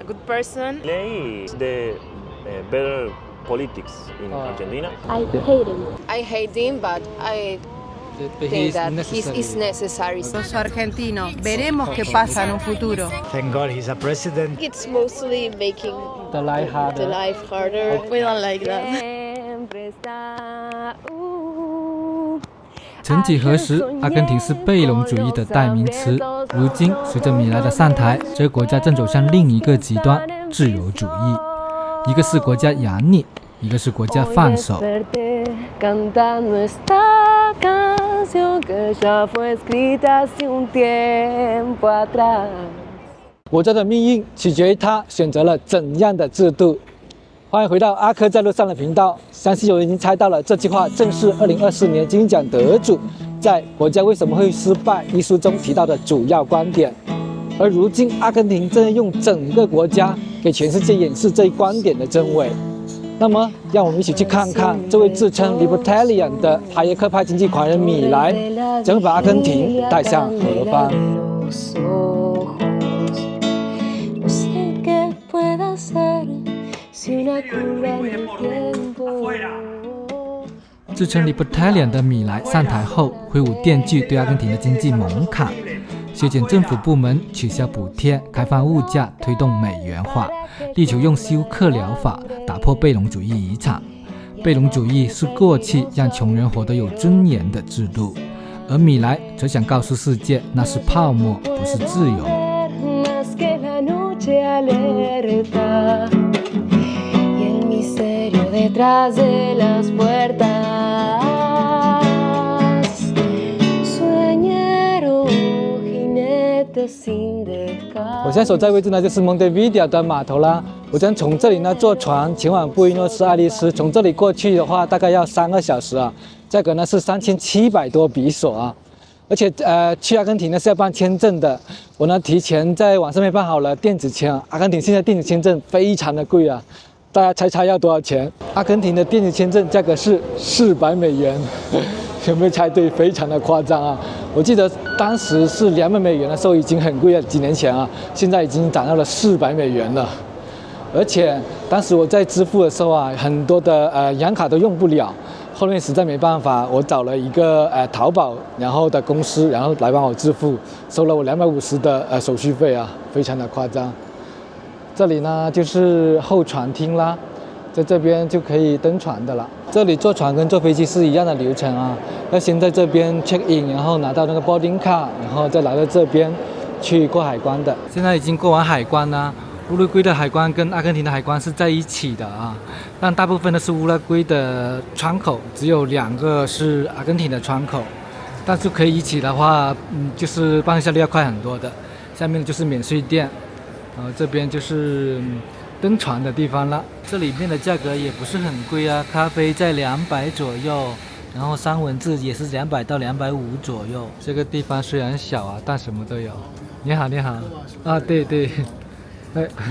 good person. Milei is the better politics in Argentina. I hate him. I hate him, but I think that he's necessary. Soy argentino. Veremos qué pasa en un futuro. Thank God he's a president. It's mostly making The life harder. the life harder. We don't like that. 曾几何时，阿根廷是贝隆主义的代名词。如今，随着米莱的上台，这个国家正走向另一个极端——自由主义。一个是国家养你，一个是国家放手。国家的命运取决于他选择了怎样的制度。欢迎回到阿珂在路上的频道。相信有人已经猜到了，这句话正是2024年金鹰奖得主在《国家为什么会失败》一书中提到的主要观点。而如今，阿根廷正在用整个国家给全世界演示这一观点的真伪。那么，让我们一起去看看这位自称 Libertarian 的哈耶克派经济狂人米莱，将会把阿根廷带向何方。自称 Libertarian 的米莱上台后，挥舞电锯对阿根廷的经济猛砍，削减政府部门，取消补贴，开放物价，推动美元化，力求用休克疗法打破贝隆主义遗产。贝隆主义是过气，让穷人活得有尊严的制度，而米莱则想告诉世界，那是泡沫，不是自由。我现在所在位置呢，就是蒙德维迪亚的码头啦。我将从这里呢坐船前往布宜诺斯艾利斯，从这里过去的话，大概要3个小时啊。价格呢是3700多比索啊。而且去阿根廷呢是要办签证的。我呢提前在网上面办好了电子签。阿根廷现在电子签证非常的贵啊，大家猜猜要多少钱？阿根廷的电子签证价格是400美元。有没有猜对？非常的夸张啊！我记得当时是200美元的时候已经很贵了，几年前啊，现在已经涨到了400美元了。而且当时我在支付的时候啊，很多的洋卡都用不了，后面实在没办法，我找了一个淘宝然后的公司，然后来帮我支付，收了我250的手续费啊，非常的夸张。这里呢就是候船厅啦。在这边就可以登船的了。这里坐船跟坐飞机是一样的流程啊，要先在这边 check in， 然后拿到那个 boarding card， 然后再来到这边去过海关的。现在已经过完海关啦，乌拉圭的海关跟阿根廷的海关是在一起的啊，但大部分都是乌拉圭的窗口，只有2个是阿根廷的窗口，但是可以一起的话，就是办效率要快很多的。下面就是免税店，这边就是登船的地方了。这里面的价格也不是很贵啊，咖啡在200左右，然后三文治也是200到250左右。这个地方虽然小啊，但什么都有。你好，你好。啊，对对。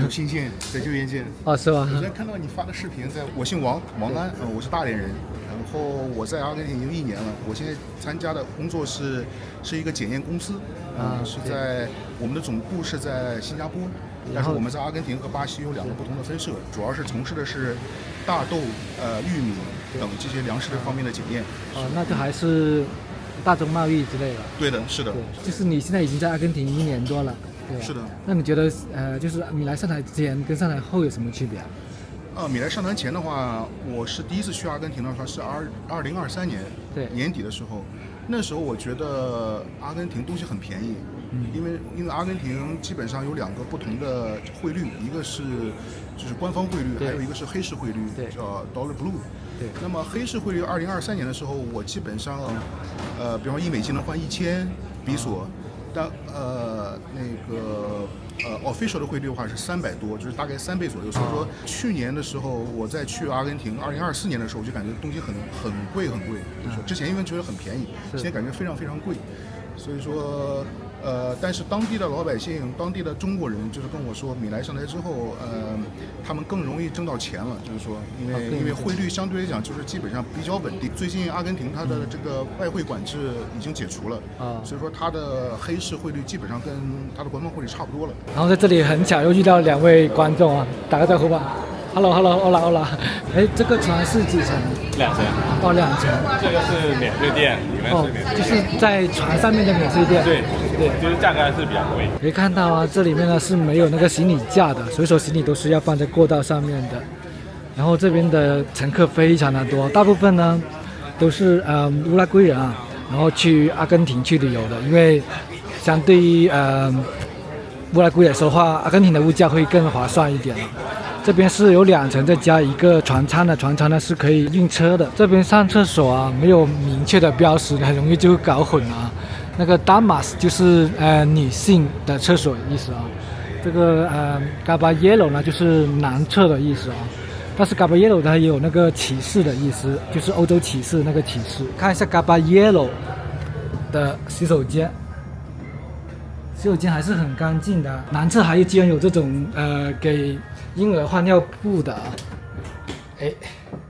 有新线在救援舰。哦，是吧？我昨天看到你发的视频，我姓王，王安，我是大连人，然后我在阿根廷已经1年了。我现在参加的工作是一个检验公司，是在我们的总部是在新加坡。但是我们在阿根廷和巴西有2个不同的分社，主要是从事的是大豆、玉米等这些粮食的方面的检验。那就还是大宗贸易之类的。对的，是的。就是你现在已经在阿根廷1年多了，对吧？是的。那你觉得就是米莱上台前跟上台后有什么区别？米莱上台前的话，我是第一次去阿根廷的话是2023年年底的时候，那时候我觉得阿根廷东西很便宜。因为阿根廷基本上有2个不同的汇率，一个是就是官方汇率，还有一个是黑市汇率，叫 Dollar Blue。对。那么黑市汇率2023年的时候，我基本上比方1美金能换1000比索，但那个official 的汇率的话是300多，就是大概3倍左右。所以说去年的时候我在去阿根廷，2024年的时候我就感觉东西很贵很贵。之前因为觉得很便宜，现在感觉非常非常贵。所以说。但是当地的老百姓、当地的中国人，就是跟我说，米莱上台之后，他们更容易挣到钱了，就是说，因为汇率相对来讲就是基本上比较稳定。最近阿根廷它的这个外汇管制已经解除了，所以说它的黑市汇率基本上跟它的官方汇率差不多了。然后在这里很巧又遇到2位观众啊，打个招呼吧。Hello， 哎，这个船是几层？2层。哦，2层。这个是免税店，里面是免税店。就是在船上面的免税店。对，就是价格还是比较贵。可以看到啊，这里面呢是没有那个行李架的，所以说行李都是要放在过道上面的。然后这边的乘客非常的多，大部分呢都是乌拉圭人啊，然后去阿根廷去旅游的，因为相对于乌拉圭来说的话，阿根廷的物价会更划算一点了。这边是有2层，再加一个船舱的，船舱呢是可以运车的。这边上厕所啊没有明确的标识，很容易就搞混啊。那个 damas 就是女性的厕所的意思啊。这个caballero 呢就是男厕的意思啊。但是 caballero 它也有那个骑士的意思，就是欧洲骑士那个骑士。看一下 caballero 的洗手间。洗手间还是很干净的，男厕还居然有这种给婴儿换尿布的。哎，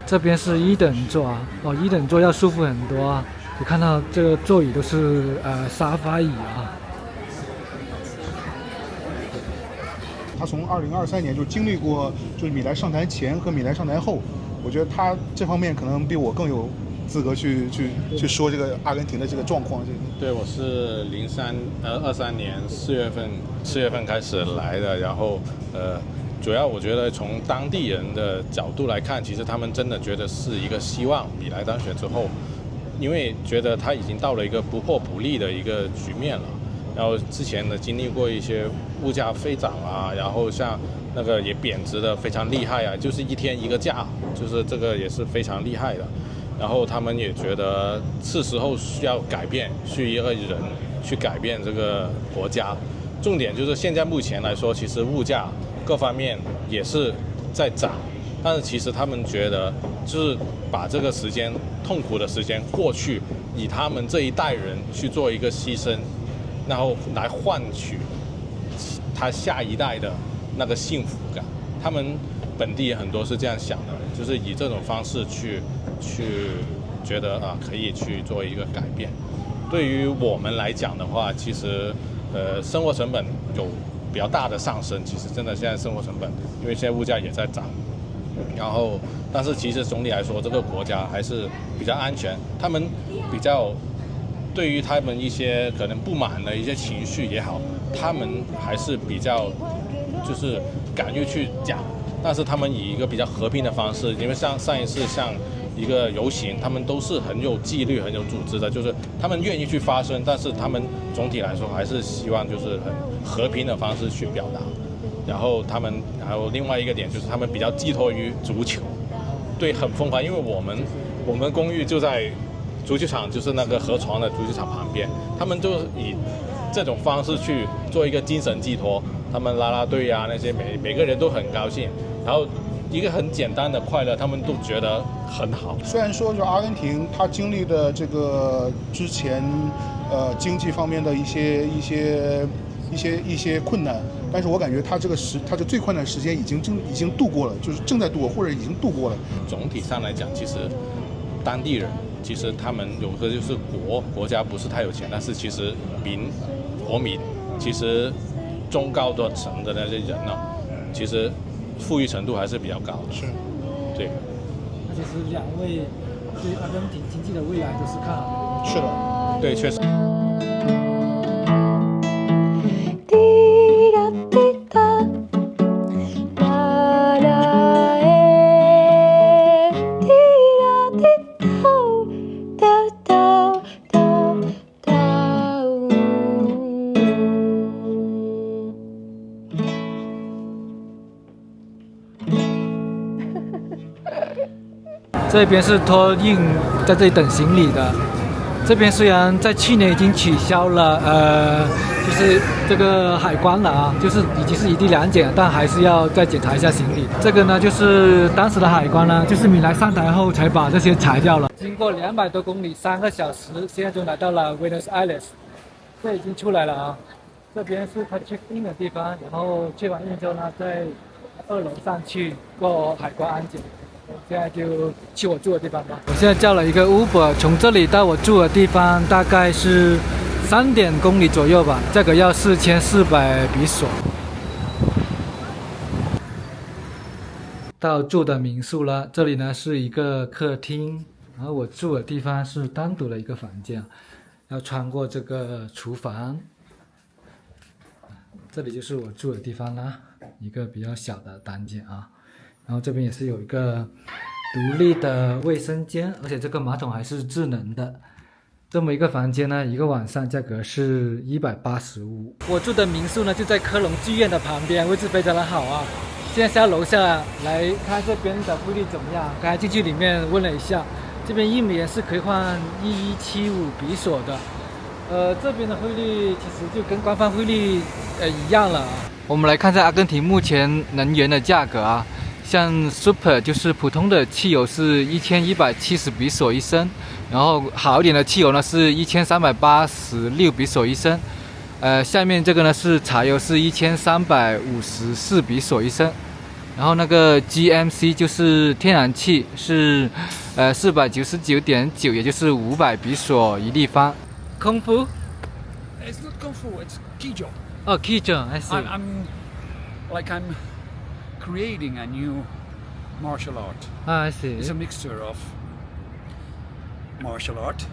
这边是1等座啊，哦，1等座要舒服很多啊。你看到这个座椅都是沙发椅啊。他从2023年就经历过，就是米莱上台前和米莱上台后，我觉得他这方面可能比我更有资格去说这个阿根廷的这个状况。对，我是23年4月份开始来的，然后主要我觉得从当地人的角度来看，其实他们真的觉得是一个希望。米莱当选之后，因为觉得他已经到了一个不破不立的一个局面了，然后之前呢经历过一些物价飞涨啊，然后像那个也贬值的非常厉害啊，就是1天1个价，就是这个也是非常厉害的。然后他们也觉得是时候需要改变，需要一个人去改变这个国家。重点就是现在目前来说，其实物价各方面也是在涨，但是其实他们觉得就是把这个时间痛苦的时间过去，以他们这一代人去做一个牺牲，然后来换取他下一代的那个幸福感。他们本地很多是这样想的，就是以这种方式去觉得可以去做一个改变。对于我们来讲的话，其实生活成本有比较大的上升，其实真的现在生活成本，因为现在物价也在涨，然后但是其实总体来说，这个国家还是比较安全。他们比较对于他们一些可能不满的一些情绪也好，他们还是比较就是敢于去讲，但是他们以一个比较和平的方式，因为像上一次像一个游行，他们都是很有纪律、很有组织的，就是他们愿意去发声，但是他们总体来说还是希望就是很和平的方式去表达。然后他们还有另外一个点就是他们比较寄托于足球，对，很疯狂，因为我们公寓就在足球场，就是那个河床的足球场旁边，他们就以这种方式去做一个精神寄托。他们啦啦队啊，那些每个人都很高兴，然后一个很简单的快乐，他们都觉得很好。虽然说就阿根廷它经历的这个之前经济方面的一些困难，但是我感觉它它的最困难时间已经度过了，就是正在度过或者已经度过了。总体上来讲，其实当地人其实他们有的就是国家不是太有钱，但是其实国民其实中高端层的那些人呢，其实富裕程度还是比较高的。是，对。其实2位对阿根廷经济的未来都是看好的。是的，对，确实。这边是托运在这里等行李的。这边虽然在去年已经取消了就是这个海关了啊，就是已经是一地两检，但还是要再检查一下行李。这个呢，就是当时的海关呢，就是米莱上台后才把这些裁掉了。经过200多公里，3个小时，现在就来到了 Buenos Aires。这已经出来了啊，这边是他 check in 的地方，然后check完 in 之后呢，在2楼上去过海关安检。现在就去我住的地方吧。我现在叫了一个 Uber， 从这里到我住的地方大概是3公里左右吧，价格要4400比索。到住的民宿了，这里呢是一个客厅，然后我住的地方是单独的一个房间，要穿过这个厨房，这里就是我住的地方啦，一个比较小的单间啊。然后这边也是有一个独立的卫生间，而且这个马桶还是智能的。这么一个房间呢，一个晚上价格是185。我住的民宿呢就在科隆剧院的旁边，位置非常的好啊。现在下楼下来看这边的汇率怎么样？刚才进去里面问了一下，这边1美元是可以换1175比索的。这边的汇率其实就跟官方汇率一样了。我们来看一下阿根廷目前能源的价格啊。像 Super 就是普通的汽油是1170比索一升，然后好一点的汽油呢是1386比索一升。下面这个呢是柴油是1354比索一升，然后那个 GMC 就是天然气是499.9，也就是500比索一立方。空腹 It's not Kung Fu, it's Kijo. Oh, Kijo, I see. I'm creating a new martial art. I see. It's a mixture of martial art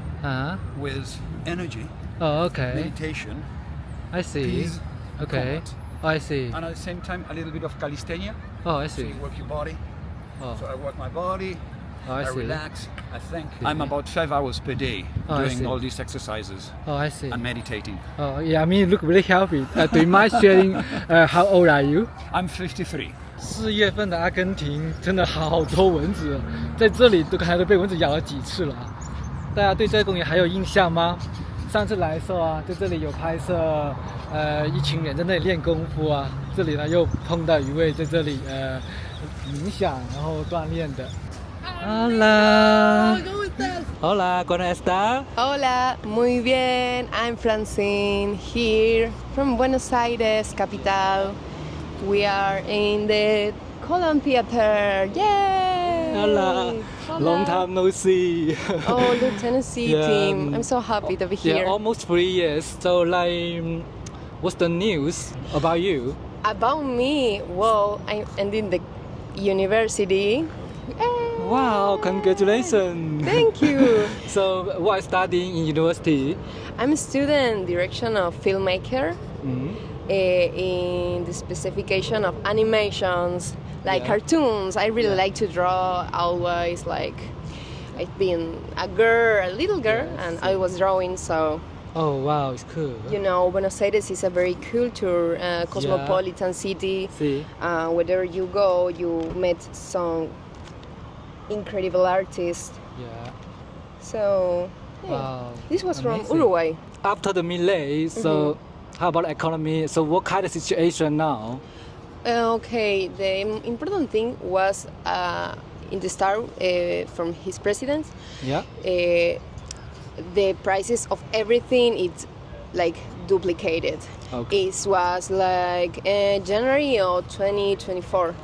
with energy, meditation, I see. peace, Okay. combat. I see. And at the same time, a little bit of calisthenia. Oh, I So see. you work your body. Oh, So I work my body, I I see. relax, I think. I'm about 5 hours per day Oh, I doing see. all these exercises Oh, I see. and meditating. Oh, yeah. I mean, you look really healthy. Do you mind sharing how old are you? I'm 53. 4月份的阿根廷真的好多蚊子，在这里刚才都被蚊子咬了几次了。大家对这个公园还有印象吗？上次来的时候啊，在这里有拍摄，一群人在那里练功夫啊。这里呢又碰到一位在这里冥想然后锻炼的。Hola. Hola, ¿cómo está? Hola, muy bien. I'm Francine here from Buenos Aires, capital. We are in the Colón Theater. Yay! Hola. Long time no see. Oh, the Tennessee team. I'm so happy to be here. Yeah, almost 3 years. So, what's the news about you? About me, well, I'm ending the university. Yay! Wow, congratulations. Thank you. So, what are you studying in university? I'm a student direction of filmmaker. In the specification of animations, like cartoons. I really like to draw always. Like, I've been a little girl, and I was drawing, so. Oh wow, it's cool. You know, Buenos Aires is a very cosmopolitan city. See. Wherever you go, you meet some incredible artists. Yeah. So, Wow. This was Amazing. from Uruguay. After the Millet, so how about economy? So what kind of situation now? Okay, the important thing was in the start from his president. Yeah. The prices of everything it's like duplicated. Okay. It was like January of 2024.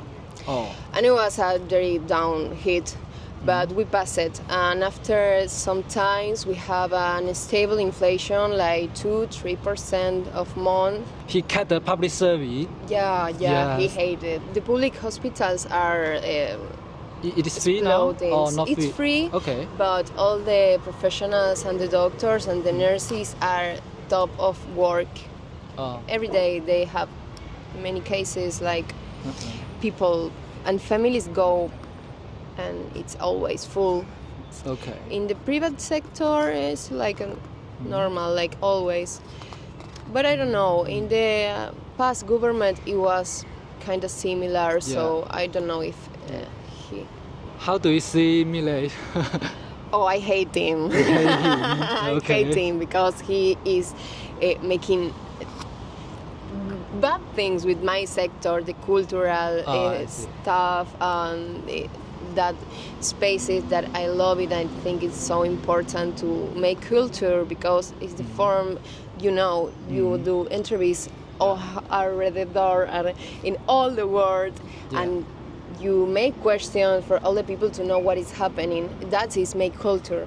Oh. And it was a very down hit, but we passed it. And after some times, we have an stable inflation, like 2-3% of month. He cut the public service. Yeah, he hated. The public hospitals are It is free now or not it's free. Okay. But all the professionals and the doctors and the nurses are top of work. Every day they have many cases like people and families go and it's always full. Okay. In the private sector it's like a normal, like always. But I don't know, in the past government it was kind of similar, so I don't know if he... How do you see Millet? Oh, I hate him. I hate him because he is making bad things with my sector, the cultural stuff, and that spaces that I love it. I think it's so important to make culture because it's the form you know, you do interviews alrededor in all the world, and you make questions for all the people to know what is happening. That is make culture,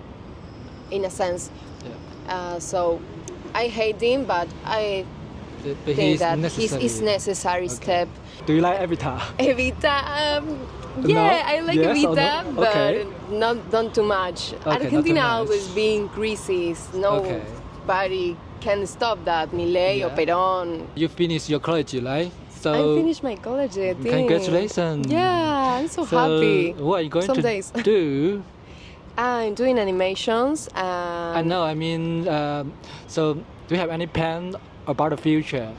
in a sense. So I hate him, but I think that it's necessary step. Do you like Evita? Evita, yeah, I like Evita, but not too much. Argentina always being greasy. Nobody can stop that. Milei or Perón. You finished your college, right? So I finished my college, I think. Congratulations. Yeah, I'm so happy. What are you going to do? I'm doing animations. I know, I mean, so do you have any plan about the future?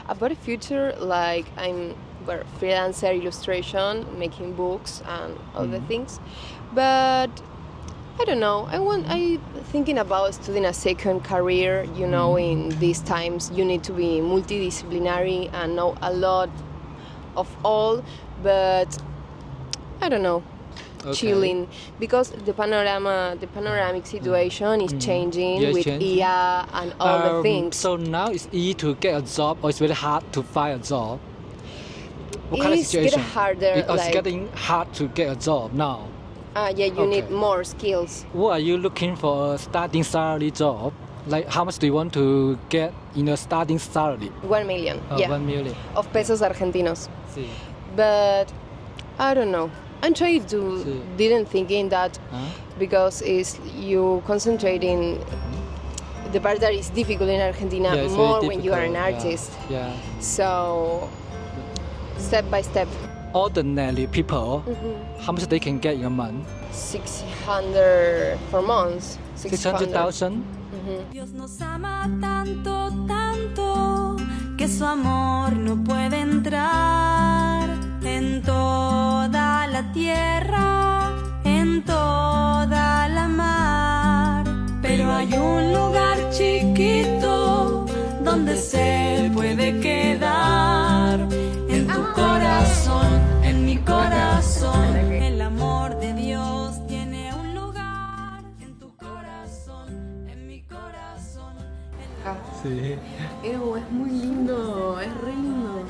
About the future, like I'm a freelancer, illustration, making books and all the things. But I don't know. I thinking about studying a second career. You know, in these times, you need to be multidisciplinary and know a lot of all. But I don't know. Chilling, because the panoramic situation is changing with IA and all the things. So now it's easy to get a job, or it's very hard to find a job? What kind of situation? It's getting harder. It's getting hard to get a job now. You need more skills. What are you looking for a starting salary job? Like how much do you want to get in a starting salary? 1 million. 1 million. Of pesos argentinos. Sí. But I don't know. I'm trying to didn't thinking that because is you concentrating the part that is difficult in Argentina more when you are an artist. Yeah. So step by step. Ordinary people, how much they can get in a month? 600 for months. 600,000. Dios nos ama tanto, tanto, que su amor no puede entrar en toda la tierra, en toda la mar. Pero hay un lugar chiquito donde se puede quedar, en tu corazón, en mi corazón. El amor de Dios tiene un lugar en tu corazón, en mi corazón. Sí. Es muy lindo, es re lindo.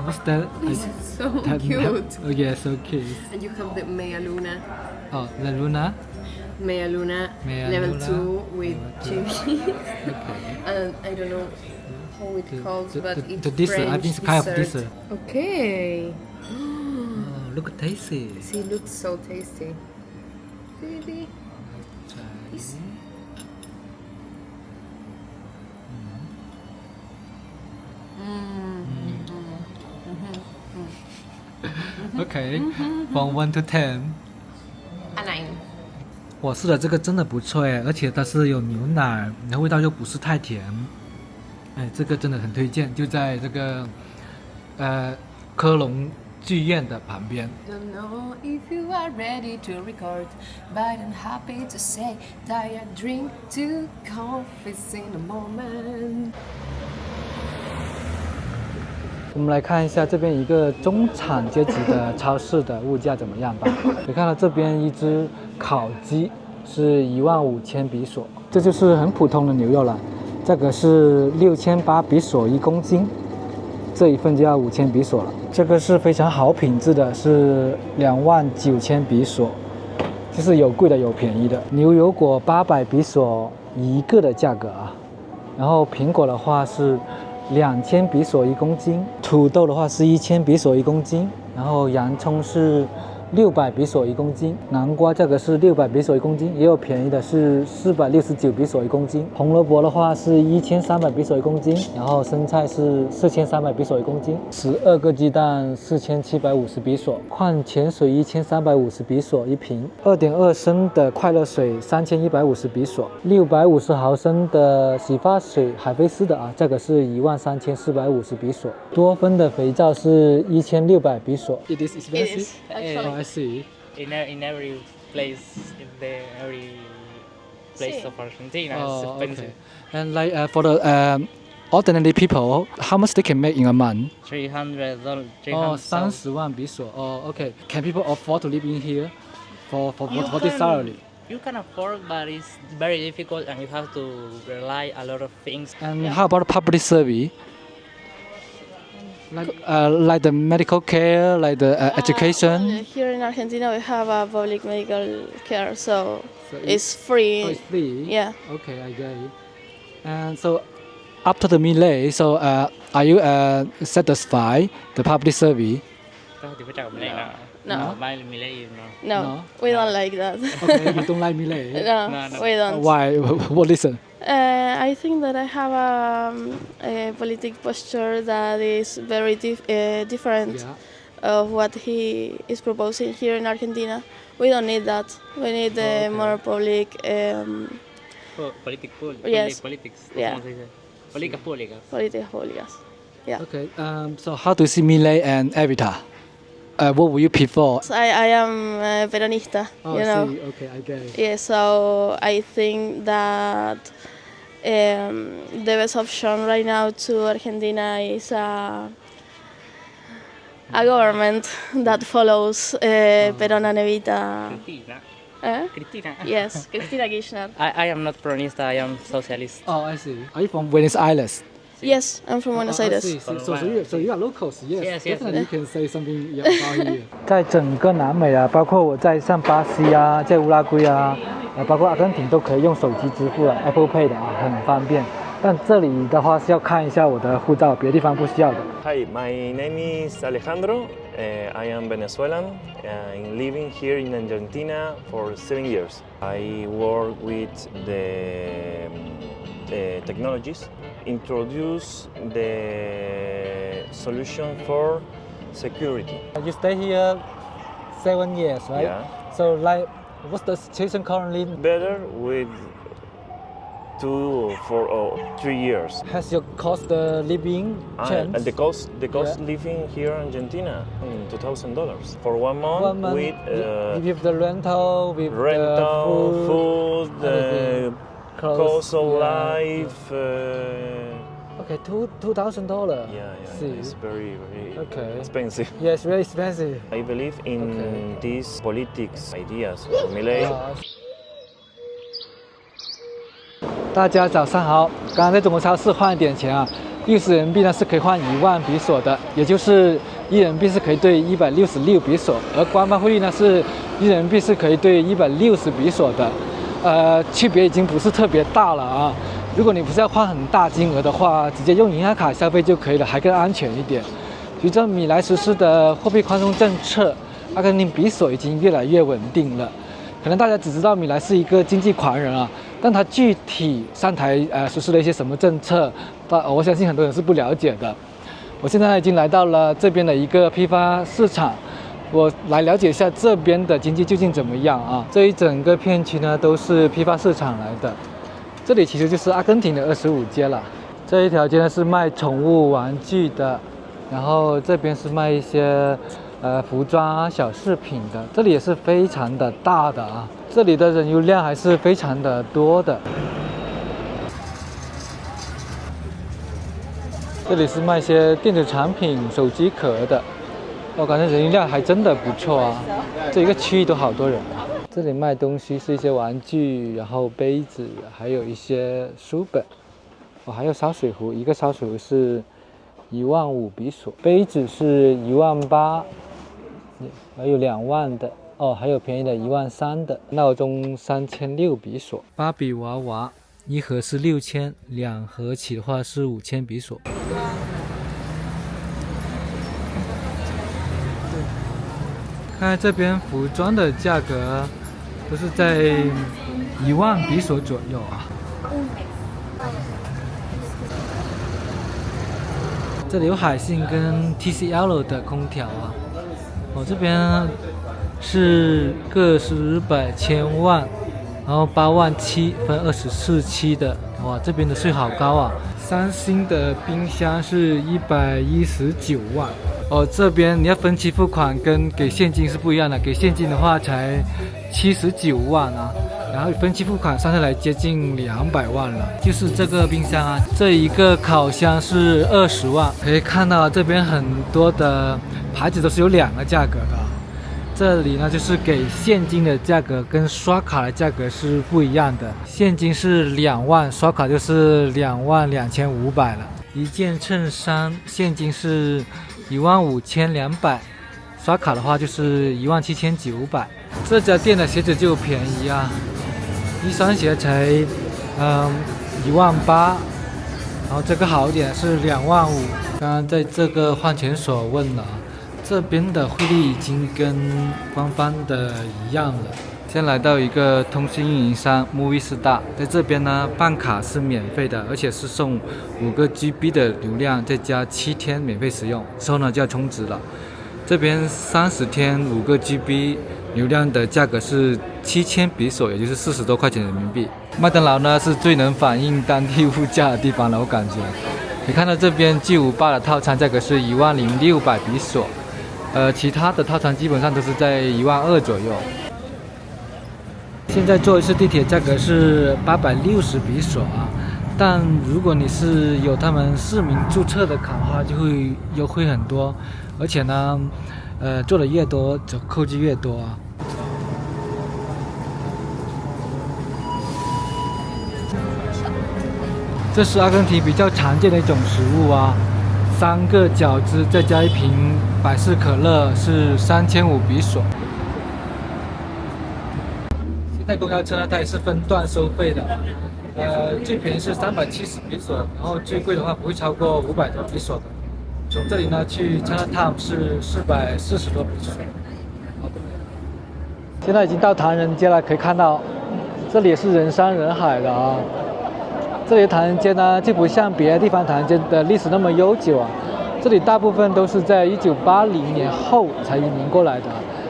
What's that? It's so cute. Oh yeah, so cute. And you have the Media Luna. Oh, La Luna. Media Luna, level 2 with chili. And I don't know how it calls, but it's dessert. French I think it's kind of dessert. Okay. Oh, look tasty. See, it looks so tasty. See. Okay, from 1 to 10. A 9. 我试的这个真的不错哎，而且它是有牛奶，然后味道又不是太甜，哎，这个真的很推荐，就在这个科隆剧院的旁边。Don't know if you are ready to record, but I'm happy to say that I drink 2 coffees in a moment. 我们来看一下这边一个中产阶级的超市的物价怎么样吧。可以看到这边一只烤鸡是15000比索，这就是很普通的牛肉了，价格是6800比索1公斤，这一份就要5000比索了。这个是非常好品质的，是29000比索，就是有贵的有便宜的。牛油果800比索一个的价格啊，然后苹果的话是2000比索1公斤，土豆的话是1000比索1公斤，然后洋葱是600比索1公斤，南瓜价格是600比索1公斤，也有便宜的是469比索1公斤，红萝卜的话是1300比索1公斤，然后生菜是4300比索1公斤，12个鸡蛋4750比索，矿泉水1350比索1瓶，2.2升的快乐水3150比索，650毫升的洗发水海飞丝的啊，价格是13450比索，多芬的肥皂是1600比索。It is expensive. I see. In every place, every place of Argentina is expensive. Okay. And like for the ordinary people, how much they can make in a month? $300. Oh, 30万比索. Oh, okay. Can people afford to live in here for this salary? You can afford, but it's very difficult, and you have to rely a lot of things. And how about public service? Like the medical care, like the education. Well, here in Argentina, we have a public medical care, so it's free. Oh, it's free. Yeah. Okay, I get it. And so, after the Milei, so are you satisfied the public service? No. No. No, we don't like that. Okay, you don't like Milei? No, we don't. Why? What reason? I think that I have a political posture that is very different of what he is proposing here in Argentina. We don't need that. We need more public. Yes. Politics. Yeah. Políticas públicas. Políticas públicas. Yeah. Okay. So how do you see Milei and Evita? What would you prefer? I am Peronista. Oh, you know. I see. Okay, I get it. Yeah. So I think that the best option right now to Argentina is a government that follows Perón and Evita. Cristina. Yes, Cristina Kirchner. I am not Peronista, I am socialist. Oh, I see. Are you from Buenos Aires? Yes, I'm from Buenos Aires. So you are locals. Yes. Yes. Definitely you can say something about here. 在整个南美啊，包括我在像巴西啊，在乌拉圭啊，包括阿根廷都可以用手机支付了 ，Apple Pay 的啊，很方便。但这里的话是要看一下我的护照，别的地方不需要的。Hi, my name is Alejandro. I am Venezuelan. I'm living here in Argentina for 7 years. I work with the technologies, introduce the solution for security. You stay here 7 years, right? Yeah. So like, what's the situation currently? Better with 2 or 3 years. Has your cost of living changed? And the cost living here in Argentina, $2,000 for 1 month. 1 month with the rental, with the food, the cost of life. Okay, $2,000. Yeah. See. It's very okay. expensive. Yes, very expensive. I believe in these politics ideas. Milei. 大家早上好，刚刚在中国超市换一点钱啊，60人民币呢是可以换1万比索的，也就是1人民币是可以兑166比索，而官方汇率呢是1人民币是可以兑160比索的，区别已经不是特别大了啊。如果你不是要换很大金额的话，直接用银行卡消费就可以了，还更安全一点。随着米莱实施的货币宽松政策，阿根廷比索已经越来越稳定了。可能大家只知道米莱是一个经济狂人啊。但他具体上台实施了一些什么政策，我相信很多人是不了解的。我现在已经来到了这边的一个批发市场，我来了解一下这边的经济究竟怎么样啊。这一整个片区呢都是批发市场来的，这里其实就是阿根廷的25街了。这一条街呢是卖宠物玩具的，然后这边是卖一些服装啊小饰品的，这里也是非常的大的啊。这里的人流量还是非常的多的。这里是卖一些电子产品、手机壳的，我感觉人流量还真的不错啊。这一个区域都好多人啊。这里卖东西是一些玩具，然后杯子，还有一些书本。还有烧水壶，一个烧水壶是15000比索，杯子是18000，还有2万的。还有便宜的13000的，闹钟3600比索，芭比娃娃1盒是6000，2盒起的话是5000比索。看这边服装的价格都是在1万比索左右啊。这里有海信跟 TCL 的空调啊，这边。是个10百千万，然后87000分24期的，哇，这边的税好高啊！三星的冰箱是119万，这边你要分期付款跟给现金是不一样的，给现金的话才79万啊，然后分期付款算下来接近200万了。就是这个冰箱啊，这一个烤箱是20万，可以看到这边很多的牌子都是有2个价格的。这里呢就是给现金的价格跟刷卡的价格是不一样的，现金是2万，刷卡就是22500了。一件衬衫现金是15200，刷卡的话就是17900。这家店的鞋子就便宜啊，一双鞋才18000，然后这个好一点是25000。刚刚在这个换钱所问了，这边的汇率已经跟官方的一样了。先来到一个通讯运营商 Movistar， 在这边呢办卡是免费的，而且是送5个 GB 的流量，再加7天免费使用，之后呢就要充值了。这边30天5个 GB 流量的价格是7000比索，也就是40多块钱人民币。麦当劳呢是最能反映当地物价的地方了，我感觉。可以看到这边巨无霸的套餐价格是10600比索，其他的套餐基本上都是在12000左右。现在坐一次地铁价格是860比索啊，但如果你是有他们市民注册的卡的话，就会优惠很多，而且呢，坐的越多，折扣就越多啊。这是阿根廷比较常见的一种食物啊，3个饺子再加1瓶百事可乐是3500比索。现在公交车呢，它也是分段收费的，最便宜是370比索，然后最贵的话不会超过500多比索的。从这里呢去 Chinatown 是440多比索。现在已经到唐人街了，可以看到这里也是人山人海的啊。这里的唐人街呢，就不像别的地方唐人街的历史那么悠久啊。这里大部分都是在1980年后才移民过来的。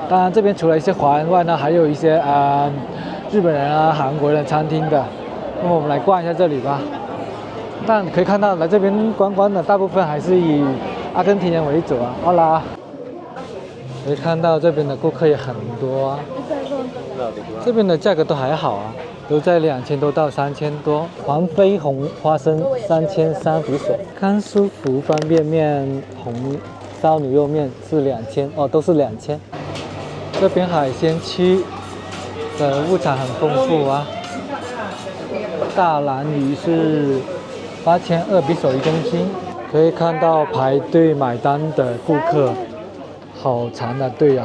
当然，这边除了一些华人外呢，还有一些日本人啊、韩国人的餐厅的。那么我们来逛一下这里吧。但可以看到，来这边观光的大部分还是以阿根廷人为主啊。好啦，可以看到这边的顾客也很多啊。这边的价格都还好啊。都在2000多到3000多，黄飞鸿花生3300比索，康师傅方便面红烧牛肉面是2000哦，都是2000。这边海鲜区的物产很丰富啊，大蓝鱼是8200比索1公斤，可以看到排队买单的顾客好长的队啊。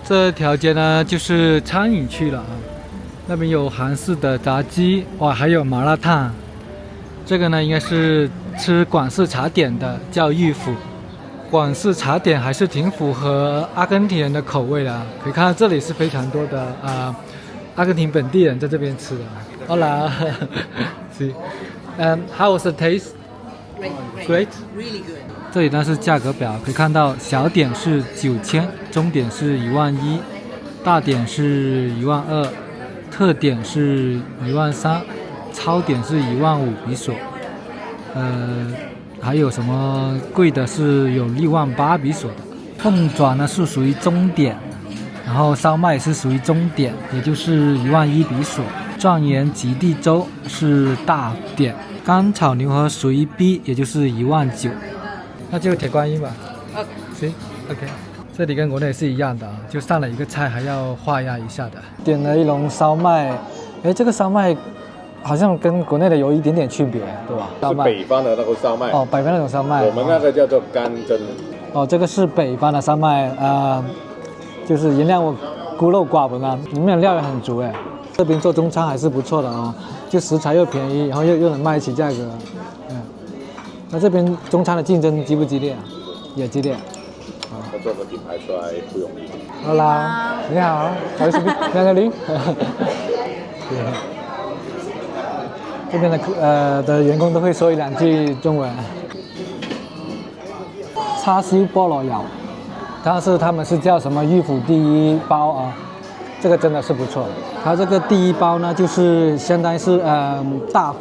这条街呢就是餐饮区了啊，那边有韩式的炸鸡，哇，还有麻辣烫。这个呢应该是吃广式茶点的，叫玉府。广式茶点还是挺符合阿根廷人的口味的啊，可以看到这里是非常多的阿根廷本地人在这边吃的。Hola, sí. How was the taste? Great. Really good. 这里呢是价格表，可以看到小点是9000，中点是11000，大点是12000，特点是13000，超点是15000比索。还有什么贵的是有68000比索的。凤爪呢是属于中点，然后烧麦是属于中点，也就是11000比索。状元及第粥是大点，干炒牛河属于 B， 也就是19000。那就铁观音吧。行 ，OK。这里跟国内是一样的啊，就上了一个菜还要画押一下的。点了一笼烧麦，哎，这个烧麦好像跟国内的有一点点区别，对吧？是北方的那个烧麦。哦，北方那种烧麦。我们那个叫做干蒸。哦，这个是北方的烧麦，就是原谅我孤陋寡闻啊，里面的料也很足哎。这边做中餐还是不错的哦，就食材又便宜，然后又能卖起价格。那这边中餐的竞争激不激烈啊？也激烈。要做个品牌出来不容易。好啦，你好，不好意思，260。这边的员工都会说1-2句中文。叉燒菠蘿油但是他们是叫什么玉府第一包啊，这个真的是不错。它这个第一包呢，就是相当于是大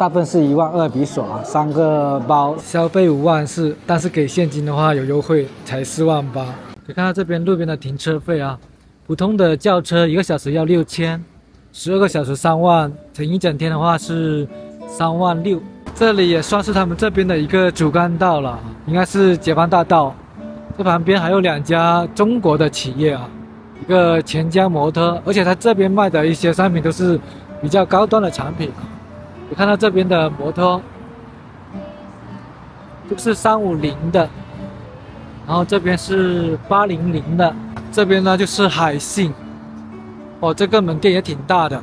份是12000比索啊，3个包消费54000，但是给现金的话有优惠，才48000。可以看到这边路边的停车费啊，普通的轿车1个小时要6000，12个小时3万，乘一整天的话是36000。这里也算是他们这边的一个主干道了，应该是解放大道。这旁边还有2家中国的企业啊，一个钱江摩托，而且他这边卖的一些商品都是比较高端的产品。你看到这边的摩托，就是350的，然后这边是800的，这边呢就是海信。哦，这个门店也挺大的。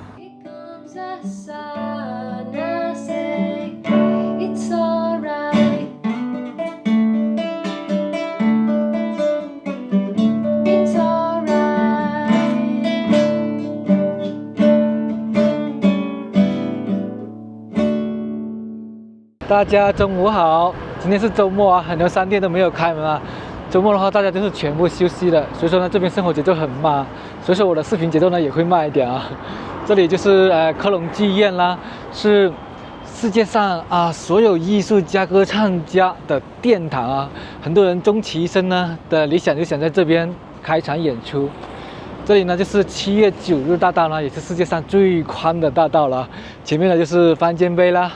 大家中午好，今天是周末啊，很多商店都没有开门啊。周末的话，大家都是全部休息的，所以说呢，这边生活节奏很慢，所以说我的视频节奏呢也会慢一点啊。这里就是科隆剧院啦，是世界上所有艺术家、歌唱家的殿堂啊。很多人终其一生呢的理想就想在这边开场演出。这里呢就是7月9日大道呢，也是世界上最宽的大道了。前面呢就是方尖碑啦。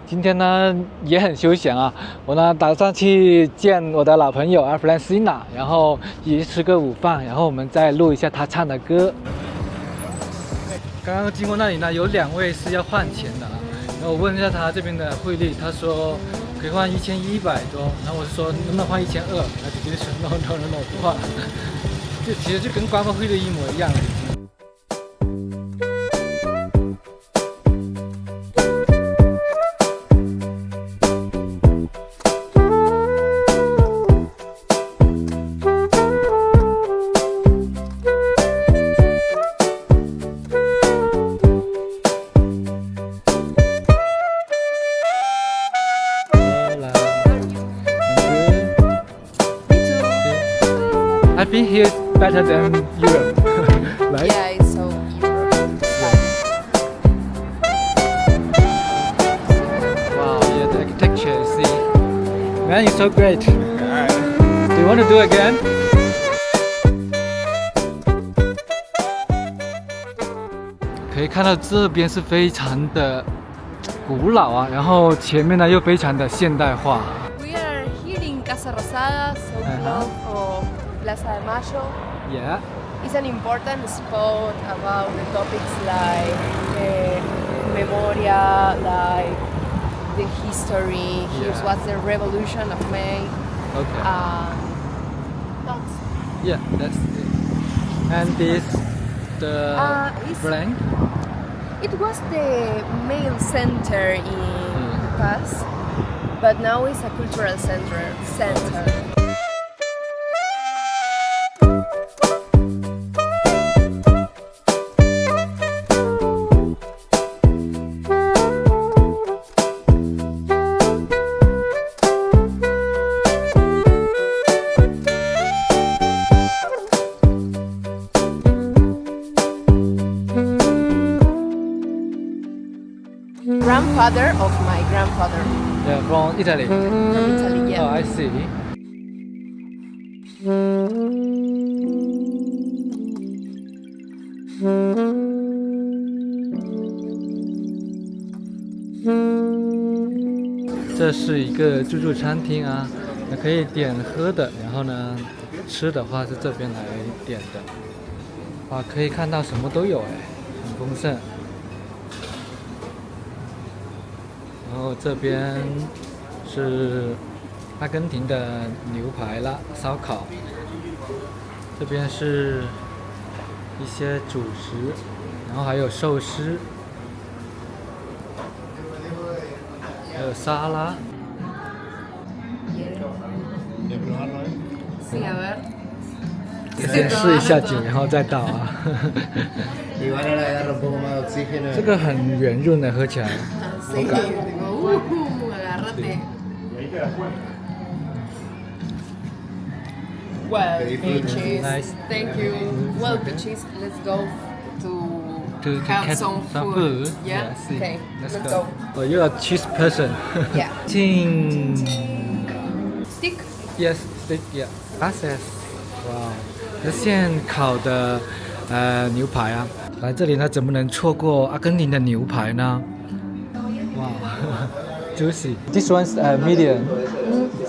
今天呢也很休闲啊，我呢打算去见我的老朋友阿弗兰西娜，然后一起吃个午饭，然后我们再录一下她唱的歌。刚刚经过那里呢，有2位是要换钱的啊，然后我问一下他这边的汇率，他说可以换1100多，然后我就说能不能换1200，他直接说 no 不换，就其实就跟官方汇率一模一样了。I think here is better than Europe, right? Yeah, it's so Europe. Wow, yeah, the architecture, see. Man, you're so great. Do you want to do it again? 可以看到这边是非常的古老啊，然后前面呢又非常的现代化。We are here in Casa Rosada, so close of Plaza de Mayo. Yeah. It's an important spot about the topics like memoria, like the history. Here's what's the revolution of May. Okay. That's Yeah, that's it. And this, the blank? It was the mail center in the past, but now it's a cultural center. Grandfather of my grandfather. Yeah, from Italy. From Italy, yeah. Oh, I see. 这是一个自助餐厅啊，那可以点喝的，然后呢，吃的话是这边来点的。啊，可以看到什么都有哎，很丰盛。然后这边是阿根廷的牛排啦、烧烤，这边是一些主食，然后还有寿司，还有沙拉。先试一下酒，然后再倒啊。这个很圆润的，喝起来口感。Well, Okay, beaches. Nice. Thank you. Well, beaches. Let's go to have get some some food. food. Yeah. see. Okay. Let's Let's go. go. Oh, you're a cheese person. Yeah. Ting. Stick. Yes, stick. Yeah. Gracias. Wow， 这现烤的牛排啊，来这里呢怎么能错过阿根廷的牛排呢？哇，juicy. This one's medium.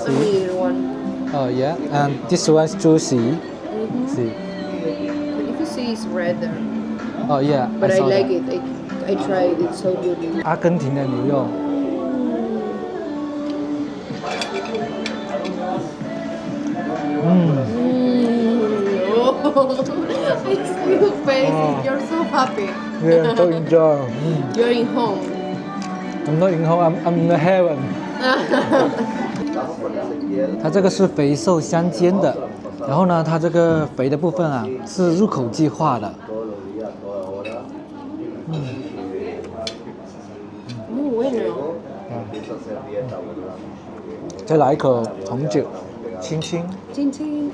A medium one. Oh yeah, and this one's juicy. See. But if you see, it's redder. Oh yeah. But I saw like that. it. I tried. It's so good. 阿根廷的牛肉。Oh, I see your face. Oh. You're so happy. Yeah, so enjoy. You're in home. I'm not in home. I'm in heaven. 它这个是肥瘦相间的，然后呢，它这个肥的部分啊是入口即化的。Muy bueno. 再来一口红酒，轻轻。Chin chin.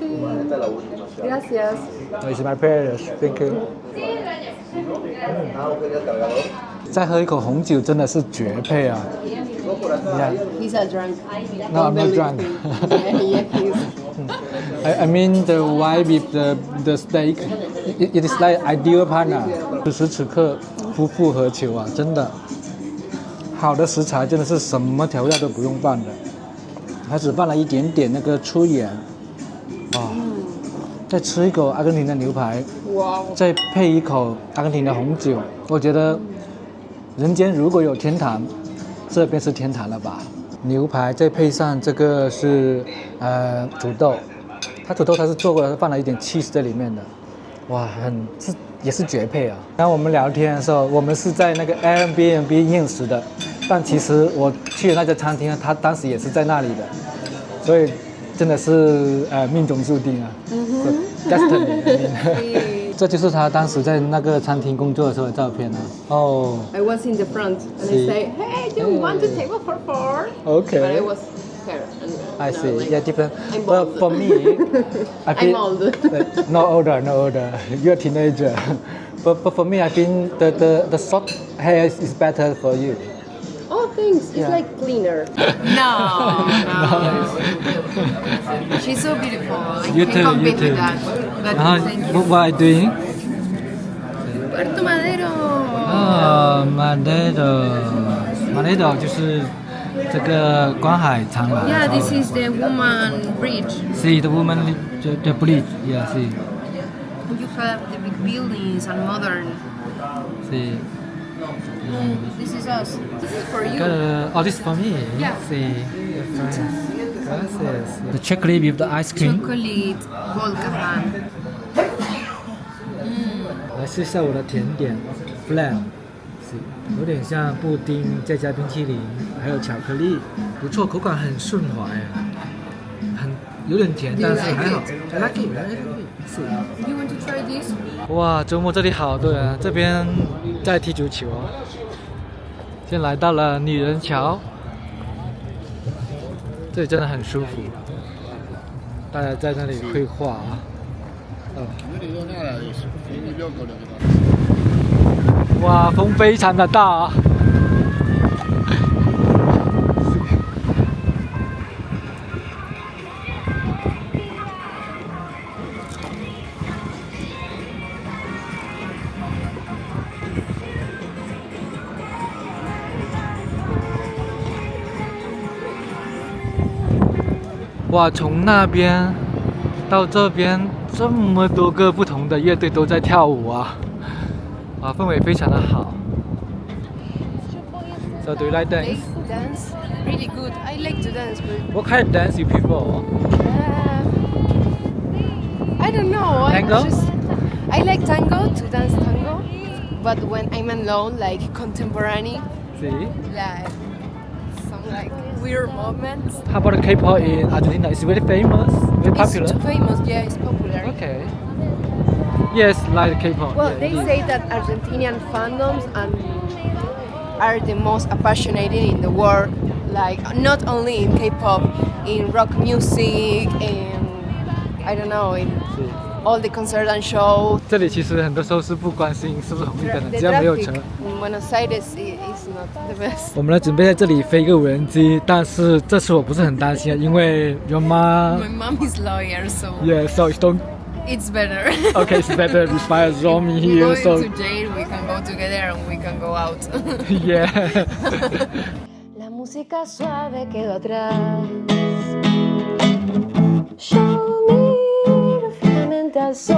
Gracias. It's my pleasure. Thank you. 再喝一口红酒真的是绝配啊！你看 He's a drunk. No, I'm not Don't drunk. believe me. Yeah, he is. I mean the wine with the steak, it is like ideal partner. 此时此刻，夫复何求啊！真的，好的食材真的是什么调料都不用放的，还只放了一点点那个粗盐，啊，再吃一口阿根廷的牛排，哇，再配一口阿根廷的红酒，我觉得人间如果有天堂，这便是天堂了吧。牛排再配上这个是土豆，土豆它是做过的，放了一点 cheese 在里面的，哇，也是绝配啊。然后我们聊天的时候，我们是在那个 Airbnb 应食的，但其实我去的那家餐厅，他当时也是在那里的，所以真的是命中注定啊。Destiny。这就是他当时在那个餐厅工作的时候的照片啊。哦。I was in the front and I say, hey, do you want a table for 4? Okay. But I was here. I see. Yeah, different. I'm But old. for me, I I'm old. No older. You're a teenager. But for me, I think the short hair is better for you. Oh, thanks. It's Yeah. like cleaner. No. She's so beautiful. I You can't too, compete you too. with that. But thank you. What are you doing? Puerto Madero. Madero 就是这个观海长廊。Yeah, this is the woman bridge. See the woman, the bridge. Yeah, see. You have the big buildings and modern. See. This is us. This is for you. Oh, this is for me. Yeah. See. Gracias. The chocolate with the ice cream. Chocolate, volcahan. 来试一下我的甜点 flan， 有点像布丁再加冰淇淋，还有巧克力，不错，口感很顺滑哎，有点甜，但是还好。I like it. You want to try this? 哇，周末这里好多人，这边在踢足球哦。现在来到了女人桥，这里真的很舒服，大家在那里绘画啊。哇，风非常的大啊！哇，从那边到这边，这么多个不同的乐队都在跳舞啊！啊，氛围非常的好。So do you like dance? Dance? Really good. I like to dance, but What kind of dance you prefer? I don't know. Tango? I like tango, to dance tango. But when I'm alone, like contemporary, See? like some like weird moments. How about the K-pop in Argentina? It's very famous, very popular. It's too famous, yeah, it's popular. Okay. Yes, like K-pop. Well, yeah, they indeed. say that Argentinian fandoms are the most passionate in the world. Like not only in K-pop, in rock music, in I don't know, in all the concert and show. 这里其实很多时候是不关心是不是红绿灯的，只要没有车。In Buenos Aires is not the best. 我们呢准备在这里飞一个无人机，但是这次我不是很担心，因为 your mom. My mom is lawyer, so. Yeah, so don't. It's better. Okay, it's better if I draw me here. We go to jail, we can go together and we can go out. Yeah. La música suave quedó atrás. Yo miro fijamente al sol,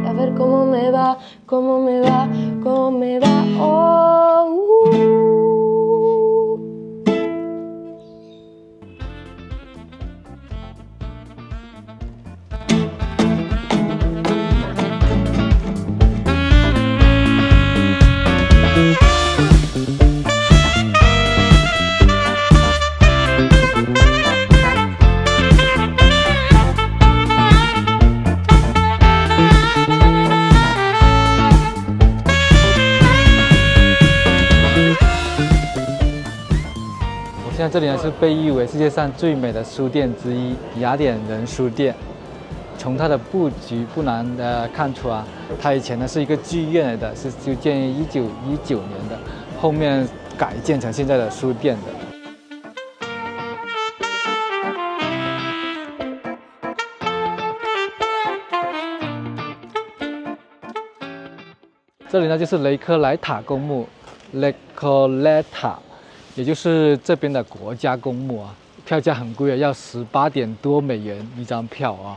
a ver cómo me va, cómo me va, cómo me va. Oh,现在这里呢是被誉为世界上最美的书店之一——雅典人书店。从它的布局不难看出啊，它以前呢是一个剧院来的，是修建于1919年的，后面改建成现在的书店的。这里呢就是雷科莱塔公墓 （Recoleta）。也就是这边的国家公墓啊，票价很贵啊，要18点多美元一张票啊。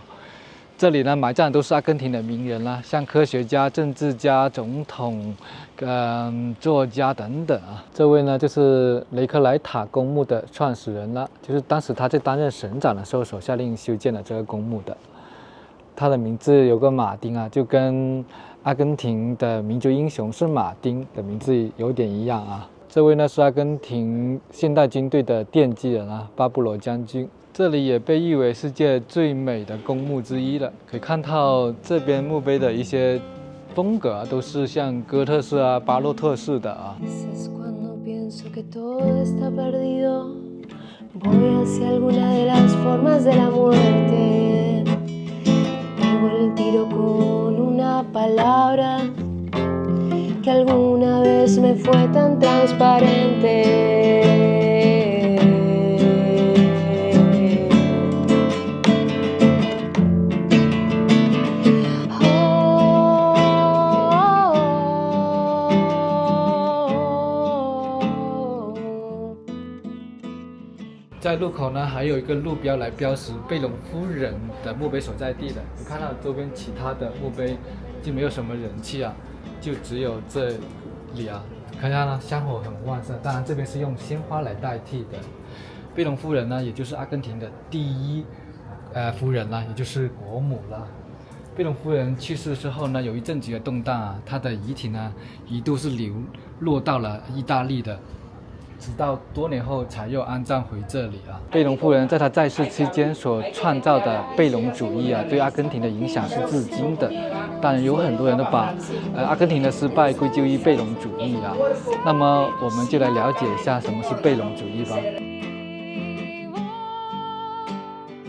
这里呢埋葬的都是阿根廷的名人啦，像科学家、政治家、总统、作家等等啊。这位呢就是雷克莱塔公墓的创始人啦，就是当时他在担任省长的时候手下令修建了这个公墓的。他的名字有个马丁啊，就跟阿根廷的民族英雄圣马丁的名字有点一样啊。这位呢是阿根廷现代军队的奠基人啊，巴布罗将军。这里也被誉为世界最美的公墓之一了。可以看到这边墓碑的一些风格啊，都是像哥特式啊、巴洛特式的啊。Que alguna vez me fue tan transparente. Oh. 在路口呢，还有一个路标来标识贝隆夫人的墓碑所在地的。你看到周边其他的墓碑就没有什么人气啊。就只有这里啊，看看呢，香火很旺盛。当然，这边是用鲜花来代替的。贝隆夫人呢，也就是阿根廷的第一夫人啦，也就是国母啦。贝隆夫人去世之后呢，有一阵子的动荡啊，她的遗体呢一度是流落到了意大利的，直到多年后才又安葬回这里啊。贝隆夫人在她在世期间所创造的贝隆主义啊，对阿根廷的影响是至今的。当然有很多人都把阿根廷的失败归咎于贝隆主义啊。那么我们就来了解一下什么是贝隆主义吧。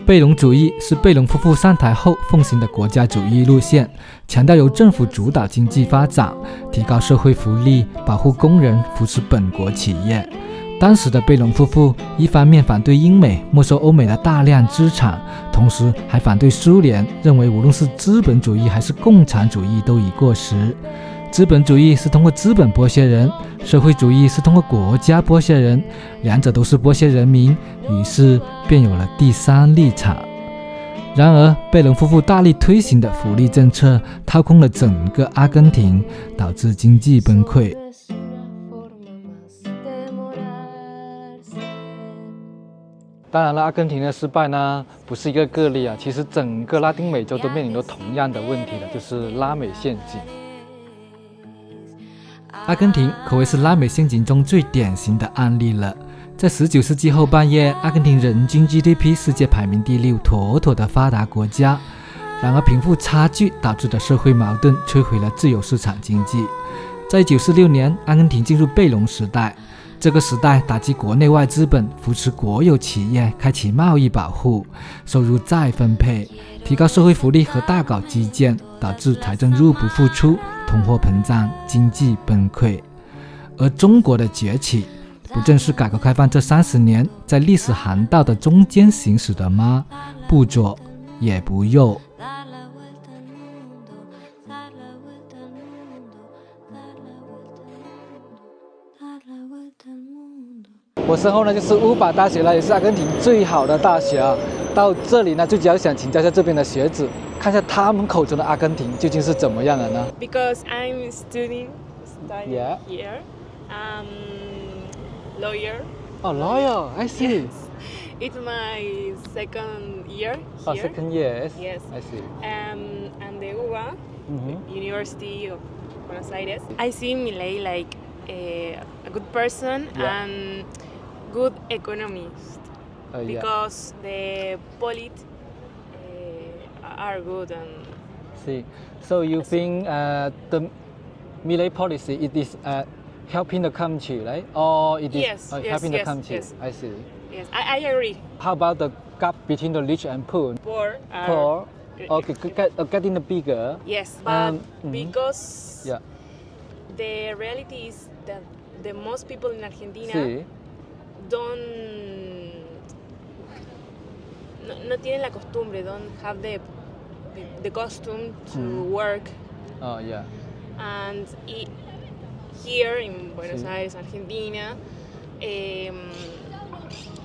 贝隆主义是贝隆夫妇上台后奉行的国家主义路线，强调由政府主导经济发展，提高社会福利，保护工人，扶持本国企业。当时的贝隆夫妇一方面反对英美没收欧美的大量资产，同时还反对苏联，认为无论是资本主义还是共产主义都已过时。资本主义是通过资本剥削人，社会主义是通过国家剥削人，两者都是剥削人民，于是便有了第三立场。然而，贝隆夫妇大力推行的福利政策掏空了整个阿根廷，导致经济崩溃。当然了，阿根廷的失败呢，不是一个个例啊，其实整个拉丁美洲都面临着同样的问题的，就是拉美陷阱。阿根廷可谓是拉美陷阱中最典型的案例了。在19世纪后半叶，阿根廷人均 GDP 世界排名第6，妥妥的发达国家。然而，贫富差距导致的社会矛盾摧毁了自由市场经济。在1946年，阿根廷进入贝隆时代，这个时代打击国内外资本，扶持国有企业，开启贸易保护，收入再分配，提高社会福利和大搞基建，导致财政入不敷出，通货膨胀，经济崩溃。而中国的崛起，不正是改革开放这30年在历史航道的中间行驶的吗？不左也不右。我身后呢就是乌巴大学了，也是阿根廷最好的大学啊。到这里呢，最主要想请教一下这边的学子，看一下他们口中的阿根廷究竟是怎么样的呢 ？Because I'm studying here, lawyer. Oh, lawyer. I see. Yes. It's my second year here. Oh, second year. Yes. I see. And the UBA, University of Buenos Aires. I see Milei like a good person and good economist because the politics are good and. See. So you think the Milei policy it is helping the country, right? Or it is helping the country? Yes. I see. Yes, I agree. How about the gap between the rich and poor? Poor. Okay, getting bigger. Yes, but because the reality is that the most people in Argentina no tienen la costumbre, don't have the costume to work. Oh yeah. And here in Buenos Aires, Argentina,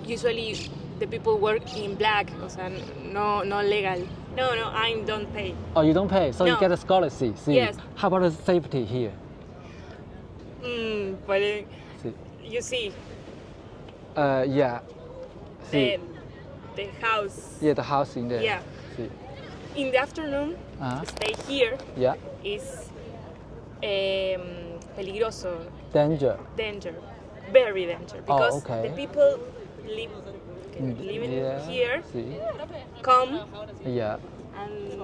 usually the people work in black, o sea, no legal. No, I don't pay. Oh, you don't pay, so you get a scholarship. See. Yes. How about the safety here? But you see. Yeah. See. The house. Yeah, the house in there. Yeah. See. In the afternoon, stay here. Yeah. Is peligroso. Danger. Very danger. Because the people living here come. Yeah. And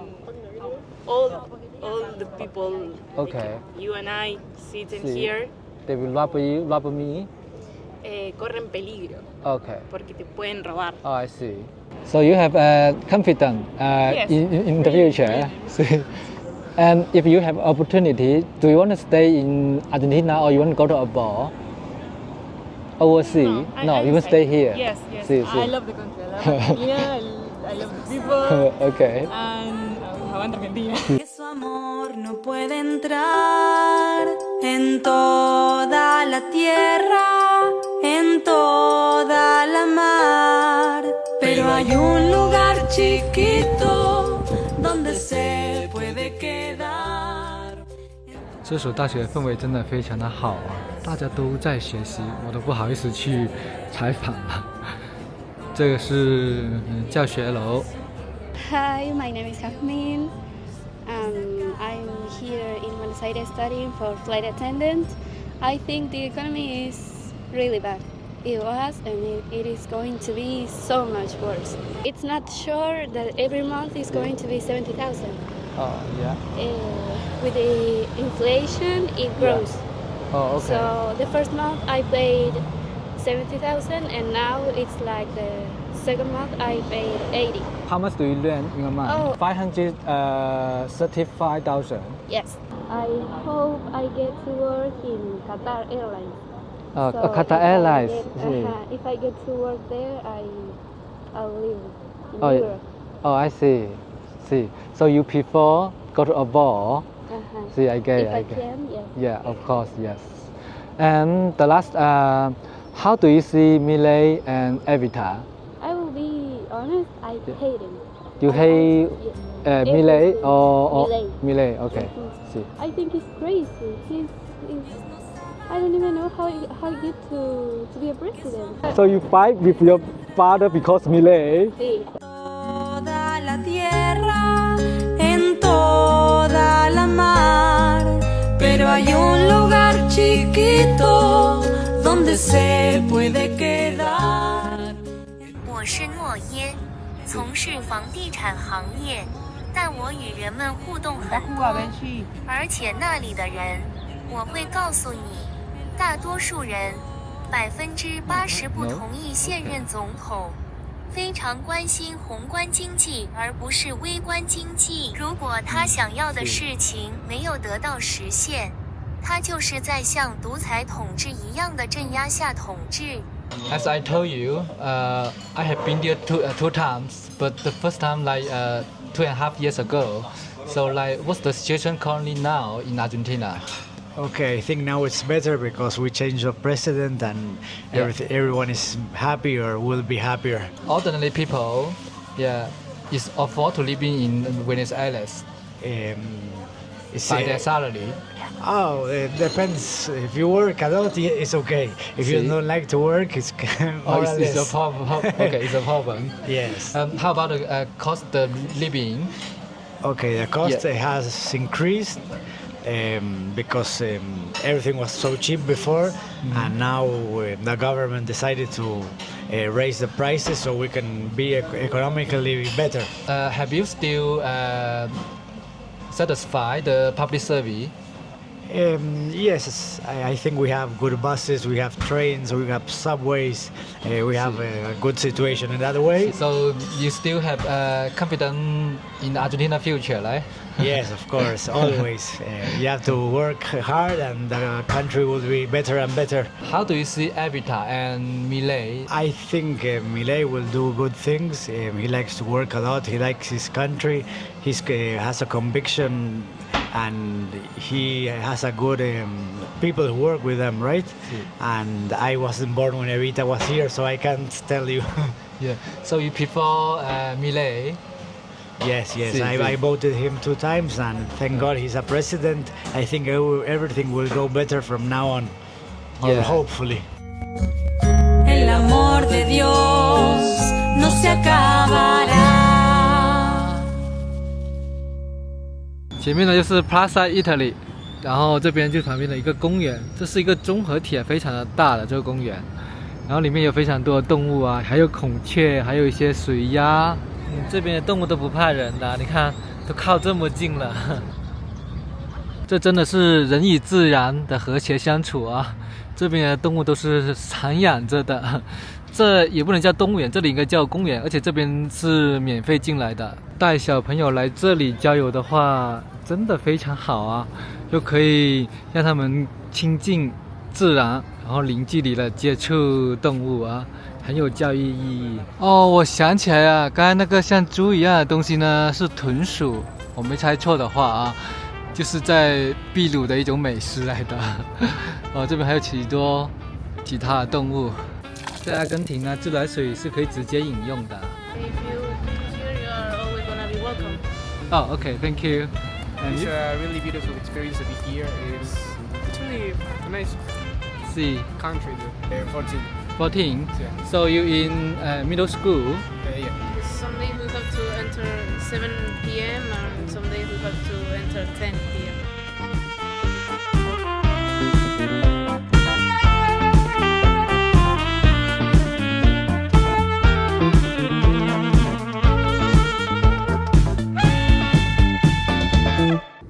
all the people. Okay. Like you and I sitting here. They will rob me. Corren peligro. Okay. Porque te pueden robar. Oh, I see. So you have confidence in the future. And if you have opportunity, do you want to stay in Argentina or you want to go to abroad? Overseas? No, you want to stay here. Yes. See. I love the country. I love Argentina. I love the people. Okay. And aguanta Argentina. Que su amor no puede entrar en toda la tierra, en toda la mar, pero hay un lugar chiquito donde se puede quedar. 这所大学氛围真的非常的好啊，大家都在学习，我都不好意思去采访了。这个是教学楼。Hi, my name is Jasmine. I'm here in Buenos Aires studying for flight attendant. I think the economy is really bad. It was and it is going to be so much worse. It's not sure that every month is going to be 70,000. Oh, yeah. With the inflation, it grows. Yeah. Oh, okay. So the first month I paid 70,000 and now it's like the second month I paid 80. How much do you earn in a month? Oh. 535,000. Yes. I hope I get to work in Qatar Airlines. So Qatar Airlines. If I get to work there, I'll live in Europe. Oh, I see. So you prefer go to abroad? See, I get it. If I can, yes. Yeah, of course, yes. And the last, how do you see Milei and Evita? I will be honest, I hate him. You hate Milei or Milei? Okay. See. I think he's crazy. I don't even know how he get to be a president. So you fight with your father because Milei? Sí. Toda la tierra, en toda la mar, pero hay un lugar chiquito donde se puede quedar. 我是诺烟，从事房地产行业，但我与人们互动很多，而且那里的人，我会告诉你，大多数人80%不同意现任总统。非常关心宏观经济而不是微观经济。如果他想要的事情没有得到实现，他就是在像独裁统治一样的镇压下统治。As I told you, I have been there two times, but the first time like 2.5 years ago. So like, what's the situation currently now in Argentina? Okay, I think now it's better because we changed the president and everyone is happy or will be happier. Ordinary people, is afford to live in Buenos Aires by their salary. Oh, it depends. If you work a lot, it's okay. If you don't like to work, it's more or it's less. a problem. Okay, it's a problem. Yes. How about the cost of living? Okay, the cost has increased. Because everything was so cheap before, and now the government decided to raise the prices so we can be economically better. Have you still satisfied the public service? Yes, I think we have good buses, we have trains, we have subways, we have a good situation in that way. So you still have confidence in Argentina future, right? Yes, of course, always. You have to work hard and the country will be better and better. How do you see Evita and Milei? I think Milei will do good things. He likes to work a lot, he likes his country, he has a conviction and he has a good people who work with them, right? And I wasn't born when Evita was here, so I can't tell you. Yeah. So you prefer Milei? Yes. I voted him 2 times, and thank God he's a president. I think everything will go better from now on, or hopefully. El amor de Dios no se acabará. 前面呢就是 Plaza Italy， 然后这边就旁边的一个公园，这是一个综合体，非常的大的这个公园，然后里面有非常多的动物啊，还有孔雀，还有一些水鸭。这边的动物都不怕人的，你看都靠这么近了。这真的是人与自然的和谐相处啊！这边的动物都是散养着的，这也不能叫动物园，这里应该叫公园，而且这边是免费进来的。带小朋友来这里郊游的话，真的非常好啊，就可以让他们亲近自然，然后零距离的接触动物啊。很有教育意义哦！我想起来了，刚才那个像猪一样的东西呢，是豚鼠。我没猜错的话啊，就是在秘鲁的一种美食来的。哦，这边还有许多其他的动物。在阿根廷呢，自来水是可以直接饮用的。Oh, okay, thank you. It's a really beautiful experience to be here. It's really a nice country. 14. So you in middle school? Yeah. Some days we have to enter 7 p.m. and some days we have to enter 10 p.m.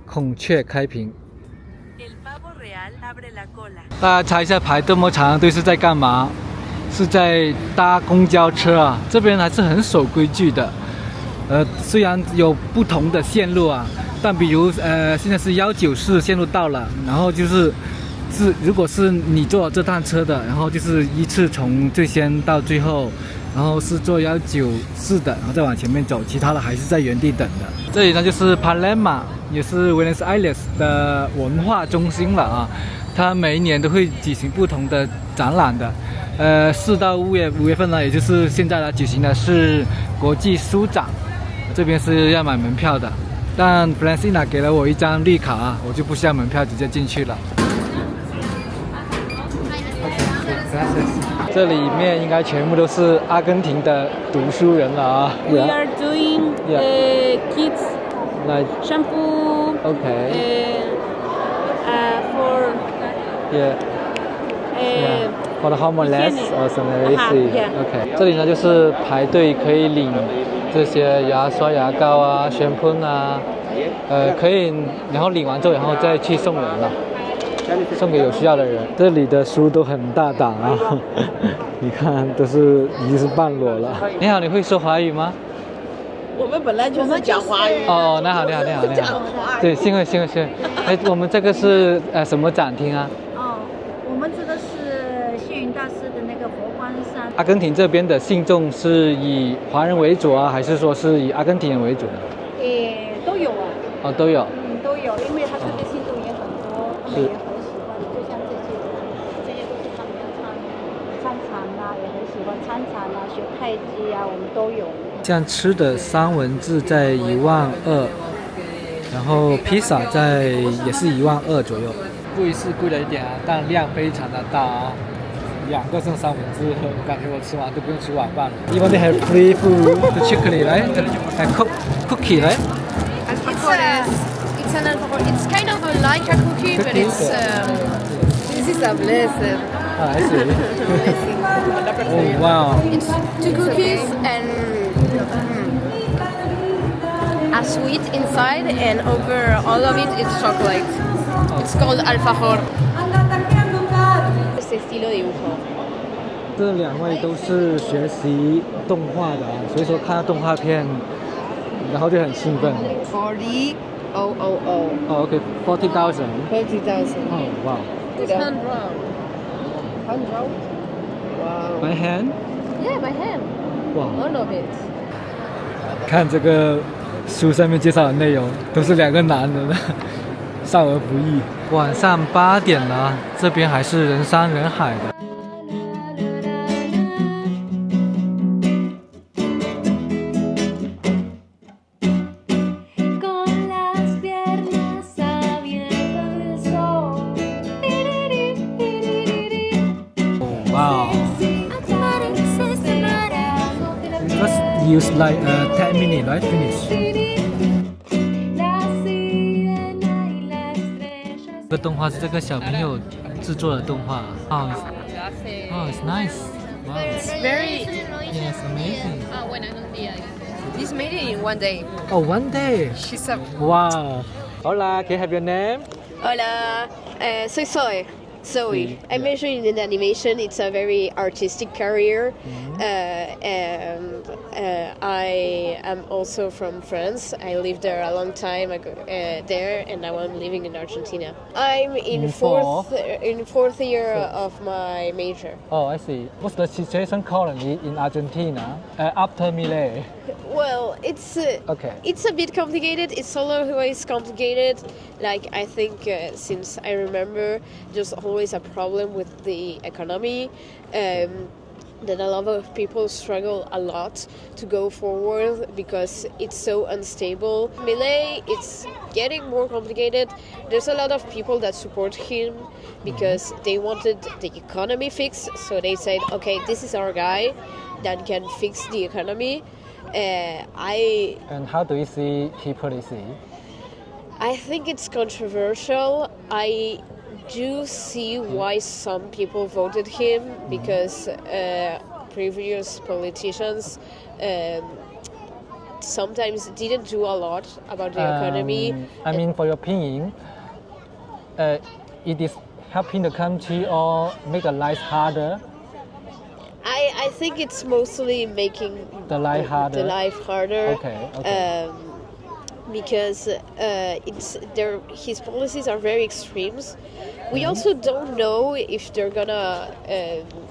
孔雀开屏。大家猜一下，排这么长的队是在干嘛？是在搭公交车啊！这边还是很守规矩的。虽然有不同的线路啊，但比如现在是194线路到了，然后如果是你坐这趟车的，然后就是依次从最先到最后，然后是坐194的，然后再往前面走，其他的还是在原地等的。这里呢就是 Palermo， 也是 Buenos Aires 的文化中心了啊。它每一年都会举行不同的展览的。4到5月份呢，也就是现在呢举行的是国际书展，这边是要买门票的。但 Francina 给了我一张绿卡啊，我就不需要门票，直接进去了。这里面应该全部都是阿根廷的读书人了啊。We are doing kids like shampoo. Okay. For for the homeless or something. Okay. 这里呢就是排队可以领这些牙刷、牙膏啊、shampoo 啊，可以，然后领完之后，然后再去送人了。送给有需要的人。这里的书都很大档啊，你看都是已经是半裸了。你好，你会说华语吗？我们本来就是讲华语。哦，那好，你好。对，幸会。哎，我们这个是什么展厅啊？哦，我们这个是星云大师的那个佛光山。阿根廷这边的信众是以华人为主啊，还是说是以阿根廷人为主呢？都有啊。哦，都有。都有，因为他这边信众也很多，他们也很喜欢，就像这些都是他们要参禅啊，也很喜欢参禅啊，学太极啊，我们都有。像吃的三文治在12000，然后披萨也是12000左右。贵是贵了一点啊，但量非常的大啊。2个剩三文治，感觉我吃完都不用吃晚饭了。Even they have free food, the chocolate, right? And cookie, right? It's kind of like a cookie, but this is a blessing. I see. Oh wow! It's 2 cookies and a sweet inside, and over all of it it's chocolate. It's called alfajor. Este estilo dibujo. 这2位都是学习动画的啊，所以说看到动画片，然后就很兴奋。40,000. Oh, okay, 40,000. 40,000. Oh, wow. It's hand drawn. Hand drawn? Wow. By hand? Yeah, by hand. Wow. All of it. 看这个书上面介绍的内容，都是2个男的，少儿不宜。晚上8点了，这边还是人山人海的。Use like 10 minutes, right? Finish. 这个动画是这个小朋友制作的动画。Oh, it's nice. Wow. It's very. Yes, amazing. This made it in 1 day. Oh, 1 day. She's a. Wow. Hola, can I have your name? Hola, soy Zoe. I mentioned in animation it's a very artistic career. And I am also from France. I lived there a long time ago, there, and now I'm living in Argentina. I'm in fourth year of my major. Oh, I see. What's the situation currently in Argentina after Milei? Well, it's a bit complicated. It's always complicated. Like I think since I remember, there's always a problem with the economy. That a lot of people struggle a lot to go forward because it's so unstable. Milei, it's getting more complicated. There's a lot of people that support him because they wanted the economy fixed. So they said, okay, this is our guy that can fix the economy. And how do you see his policy? I think it's controversial. I do see why some people voted him because previous politicians sometimes didn't do a lot about the economy. I mean, for your opinion, it is helping the country or make the life harder? I think it's mostly making the life harder. Okay. Because his policies are very extreme. We also don't know if they're gonna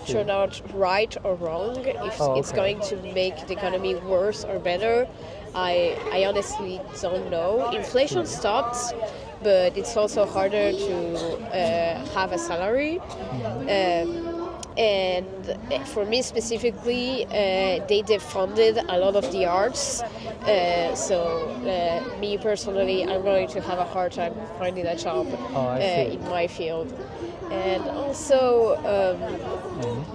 turn out right or wrong, if it's going to make the economy worse or better. I honestly don't know. Inflation stopped, but it's also harder to have a salary. And for me specifically, they defunded a lot of the arts. So me personally, I'm going to have a hard time finding a job in my field. And also,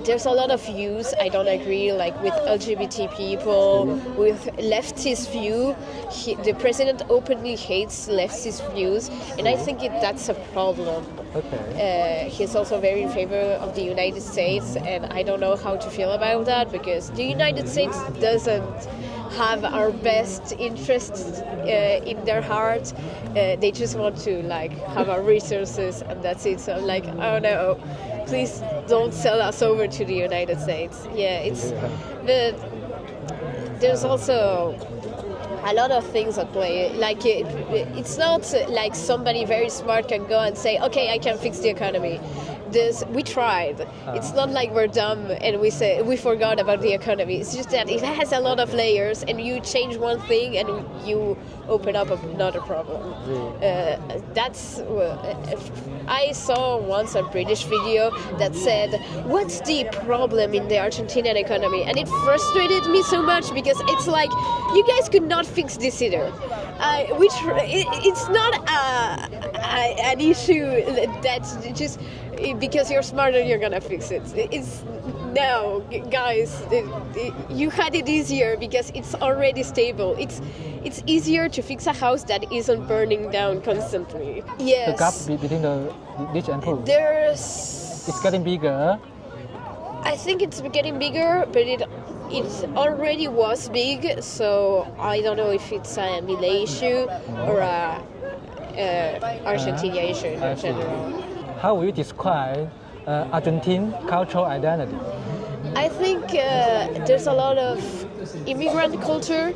there's a lot of views I don't agree, like with LGBT people, with leftist view. The president openly hates leftist views, and I think that's a problem. He's also very in favor of the United States, and I don't know how to feel about that because the United States doesn't have our best interests in their heart. They just want to like have our resources, and that's it. So I'm like, oh no, please don't sell us over to the United States. Yeah, but there's also a lot of things at play. Like it's not like somebody very smart can go and say, okay, I can fix the economy. We tried. It's not like we're dumb and we forgot about the economy. It's just that it has a lot of layers, and you change one thing and you open up another problem. I saw once a British video that said, "What's the problem in the Argentinian economy?" And it frustrated me so much because it's like, you guys could not fix this either. It's not an issue that's just because you're smarter you're gonna fix it. No, guys, you had it easier because it's already stable. It's easier to fix a house that isn't burning down constantly. Yes. The gap between the rich and poor. It's getting bigger. I think it's getting bigger, but it already was big, so I don't know if it's a Milei issue or a Argentina issue in general. How will you describe Argentine cultural identity? I think there's a lot of immigrant culture.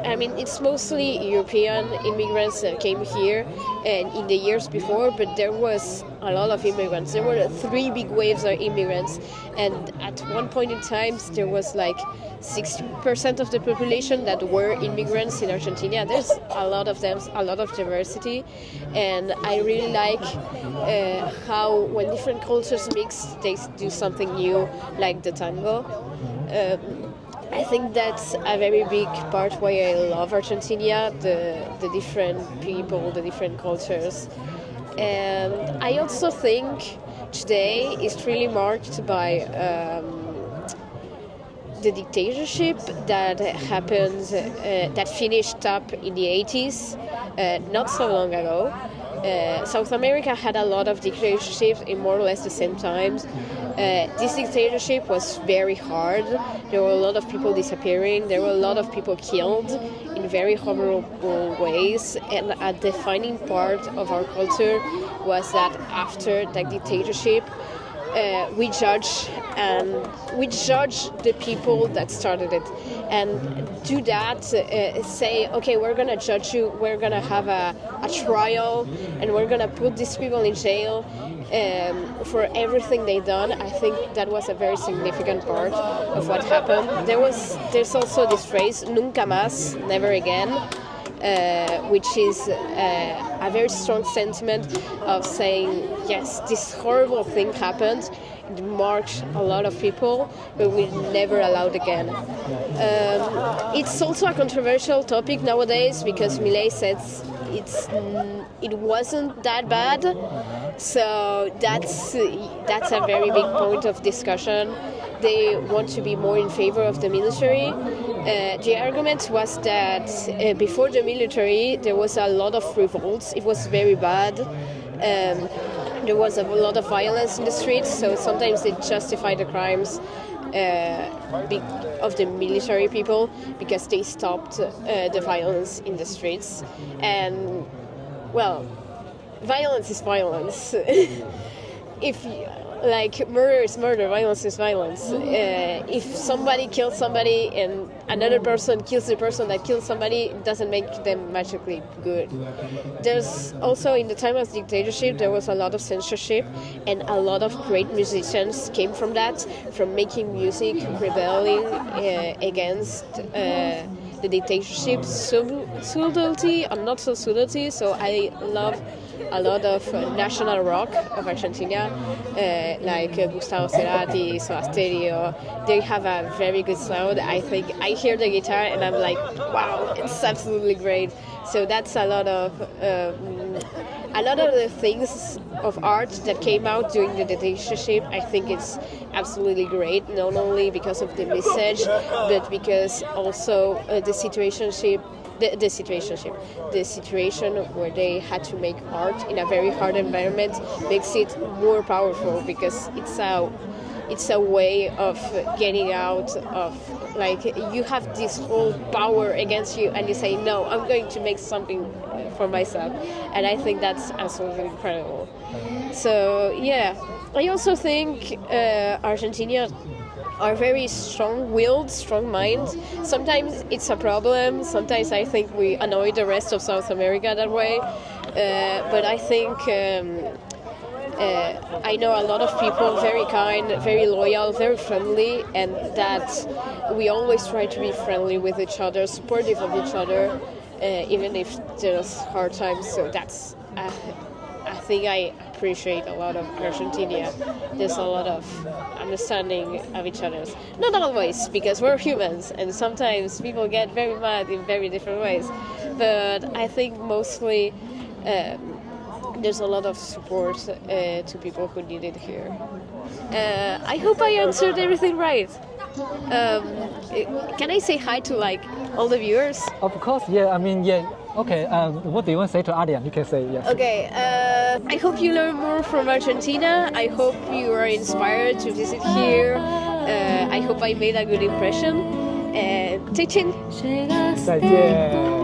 I mean, it's mostly European immigrants that came here and in the years before, but there was a lot of immigrants. There were 3 big waves of immigrants, and at one point in time, there was like 60% of the population that were immigrants in Argentina. There's a lot of them, a lot of diversity, and I really like how when different cultures mix, they do something new, like the tango. I think that's a very big part why I love Argentina, the different people, the different cultures. And I also think today is really marked by the dictatorship that happened, that finished up in the 80s, not so long ago. South America had a lot of dictatorships in more or less the same times. This dictatorship was very hard. There were a lot of people disappearing. There were a lot of people killed in very horrible ways. And a defining part of our culture was that after that dictatorship, we judge the people that started it, and do that. Say, okay, we're gonna judge you. We're gonna have a trial, and we're gonna put these people in jail for everything they done. I think that was a very significant part of what happened. There's also this phrase "nunca más," never again. Which is a very strong sentiment of saying, yes, this horrible thing happened, it marked a lot of people, but we're never allowed again. It's also a controversial topic nowadays because Milei says it wasn't that bad, so that's a very big point of discussion. They want to be more in favor of the military. The argument was that before the military there was a lot of revolts. It was very bad. There was a lot of violence in the streets, so sometimes they justify the crimes of the military people because they stopped the violence in the streets. And, well, violence is violence. Murder is murder, violence is violence. If somebody kills somebody and another person kills the person that killed somebody, it doesn't make them magically good. There's also, in the time of dictatorship, there was a lot of censorship, and a lot of great musicians came from that, from making music, rebelling against the dictatorship, subtlety and not so subtlety. So I love a lot of national rock of Argentina, like Gustavo Cerati, Soda Stereo. They have a very good sound. I think I hear the guitar and I'm like, wow, it's absolutely great. So that's a lot of the things of art that came out during the dictatorship. I think it's absolutely great, not only because of the message, but because also the situation where they had to make art in a very hard environment makes it more powerful, because it's a way of getting out of like you have this whole power against you, and you say, no, I'm going to make something for myself. And I think that's absolutely incredible. So yeah, I also think Argentina are very strong-willed, strong-minded. Sometimes it's a problem. Sometimes I think we annoy the rest of South America that way. But I think I know a lot of people, very kind, very loyal, very friendly, and that we always try to be friendly with each other, supportive of each other, even if there's hard times. So that's, I think I appreciate a lot of Argentina. There's a lot of understanding of each other. Not always, because we're humans, and sometimes people get very mad in very different ways. But I think mostly there's a lot of support to people who need it here. I hope I answered everything right. Can I say hi to like all the viewers? Of course, yeah. I mean, yeah. Okay. What do you want to say to Adrian? You can say yes. Okay. I hope you learn more from Argentina. I hope you are inspired to visit here. I hope I made a good impression. Take care. 再见。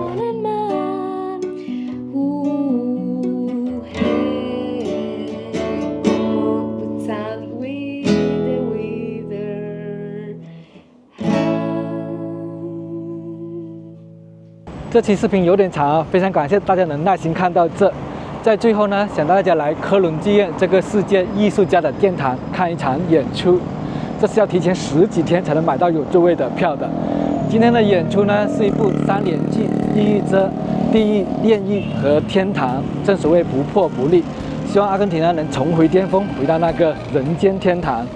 这期视频有点长啊，非常感谢大家能耐心看到这。在最后呢，想大家来科伦剧院这个世界艺术家的殿堂看一场演出，这是要提前10几天才能买到有座位的票的。今天的演出呢是一部3连剧，《地狱遮》、《地狱炼狱》和《天堂》，正所谓不破不立。希望阿根廷呢能重回巅峰，回到那个人间天堂。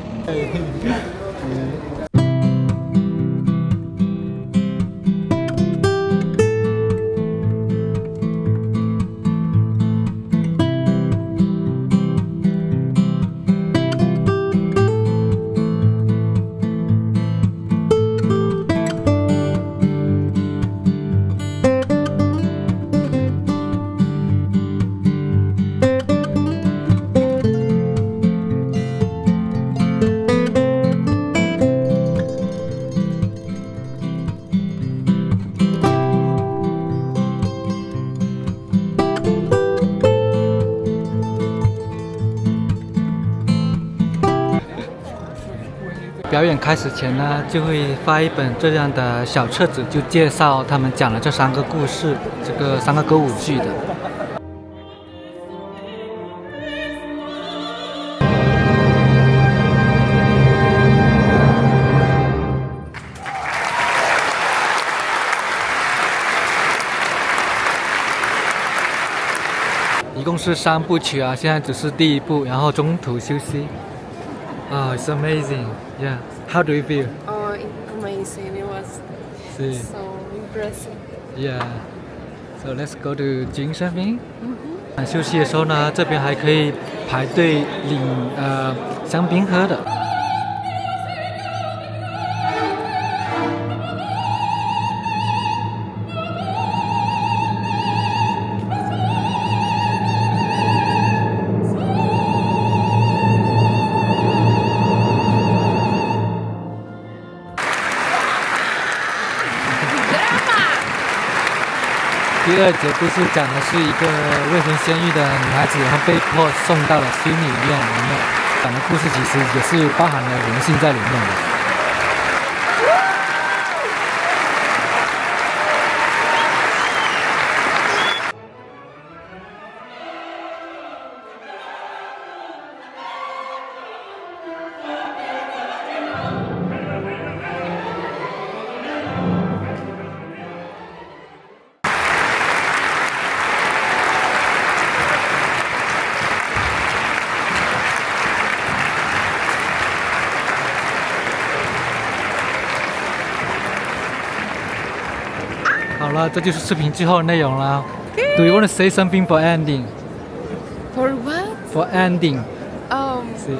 表演开始前呢，就会发一本这样的小册子，就介绍他们讲了这3个故事，这个3个歌舞剧的。一共是3部曲啊，现在只是第1部，然后中途休息。Oh, it's amazing. Yeah. How do you feel? Oh, amazing. It was so impressive. Yeah. So let's go to 金山冰。休息的时候呢，这边还可以排队领香槟喝的。第2节故事讲的是一个未婚先孕的女孩子，然后被迫送到了修女院里面。讲的故事其实也是包含了人性在里面的。好了，这就是视频最后的内容了。Do you want to say something for ending? For what? For ending. See.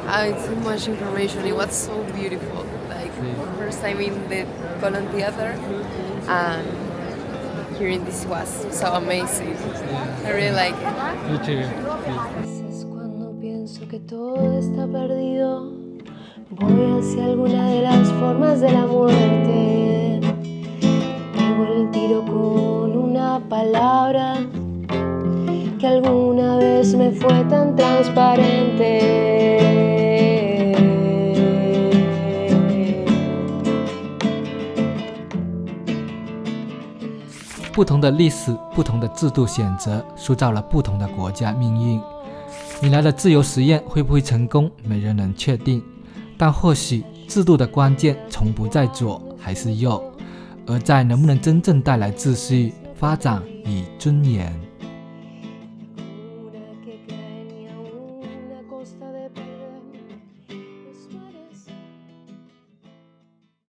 It's too much information. It was so beautiful. Like first time in the Colón Theater, and hearing this was so amazing. I really like it. Me too. Cuando pienso que todo está perdido, voy hacia alguna de las formas más de la muerte. Pego el tiro con una palabra que alguna vez me fue tan transparente.不同的历史、不同的制度选择，塑造了不同的国家命运。你来的自由实验会不会成功，没人能确定。但或许制度的关键从不在左还是右，而在能不能真正带来秩序、发展与尊严。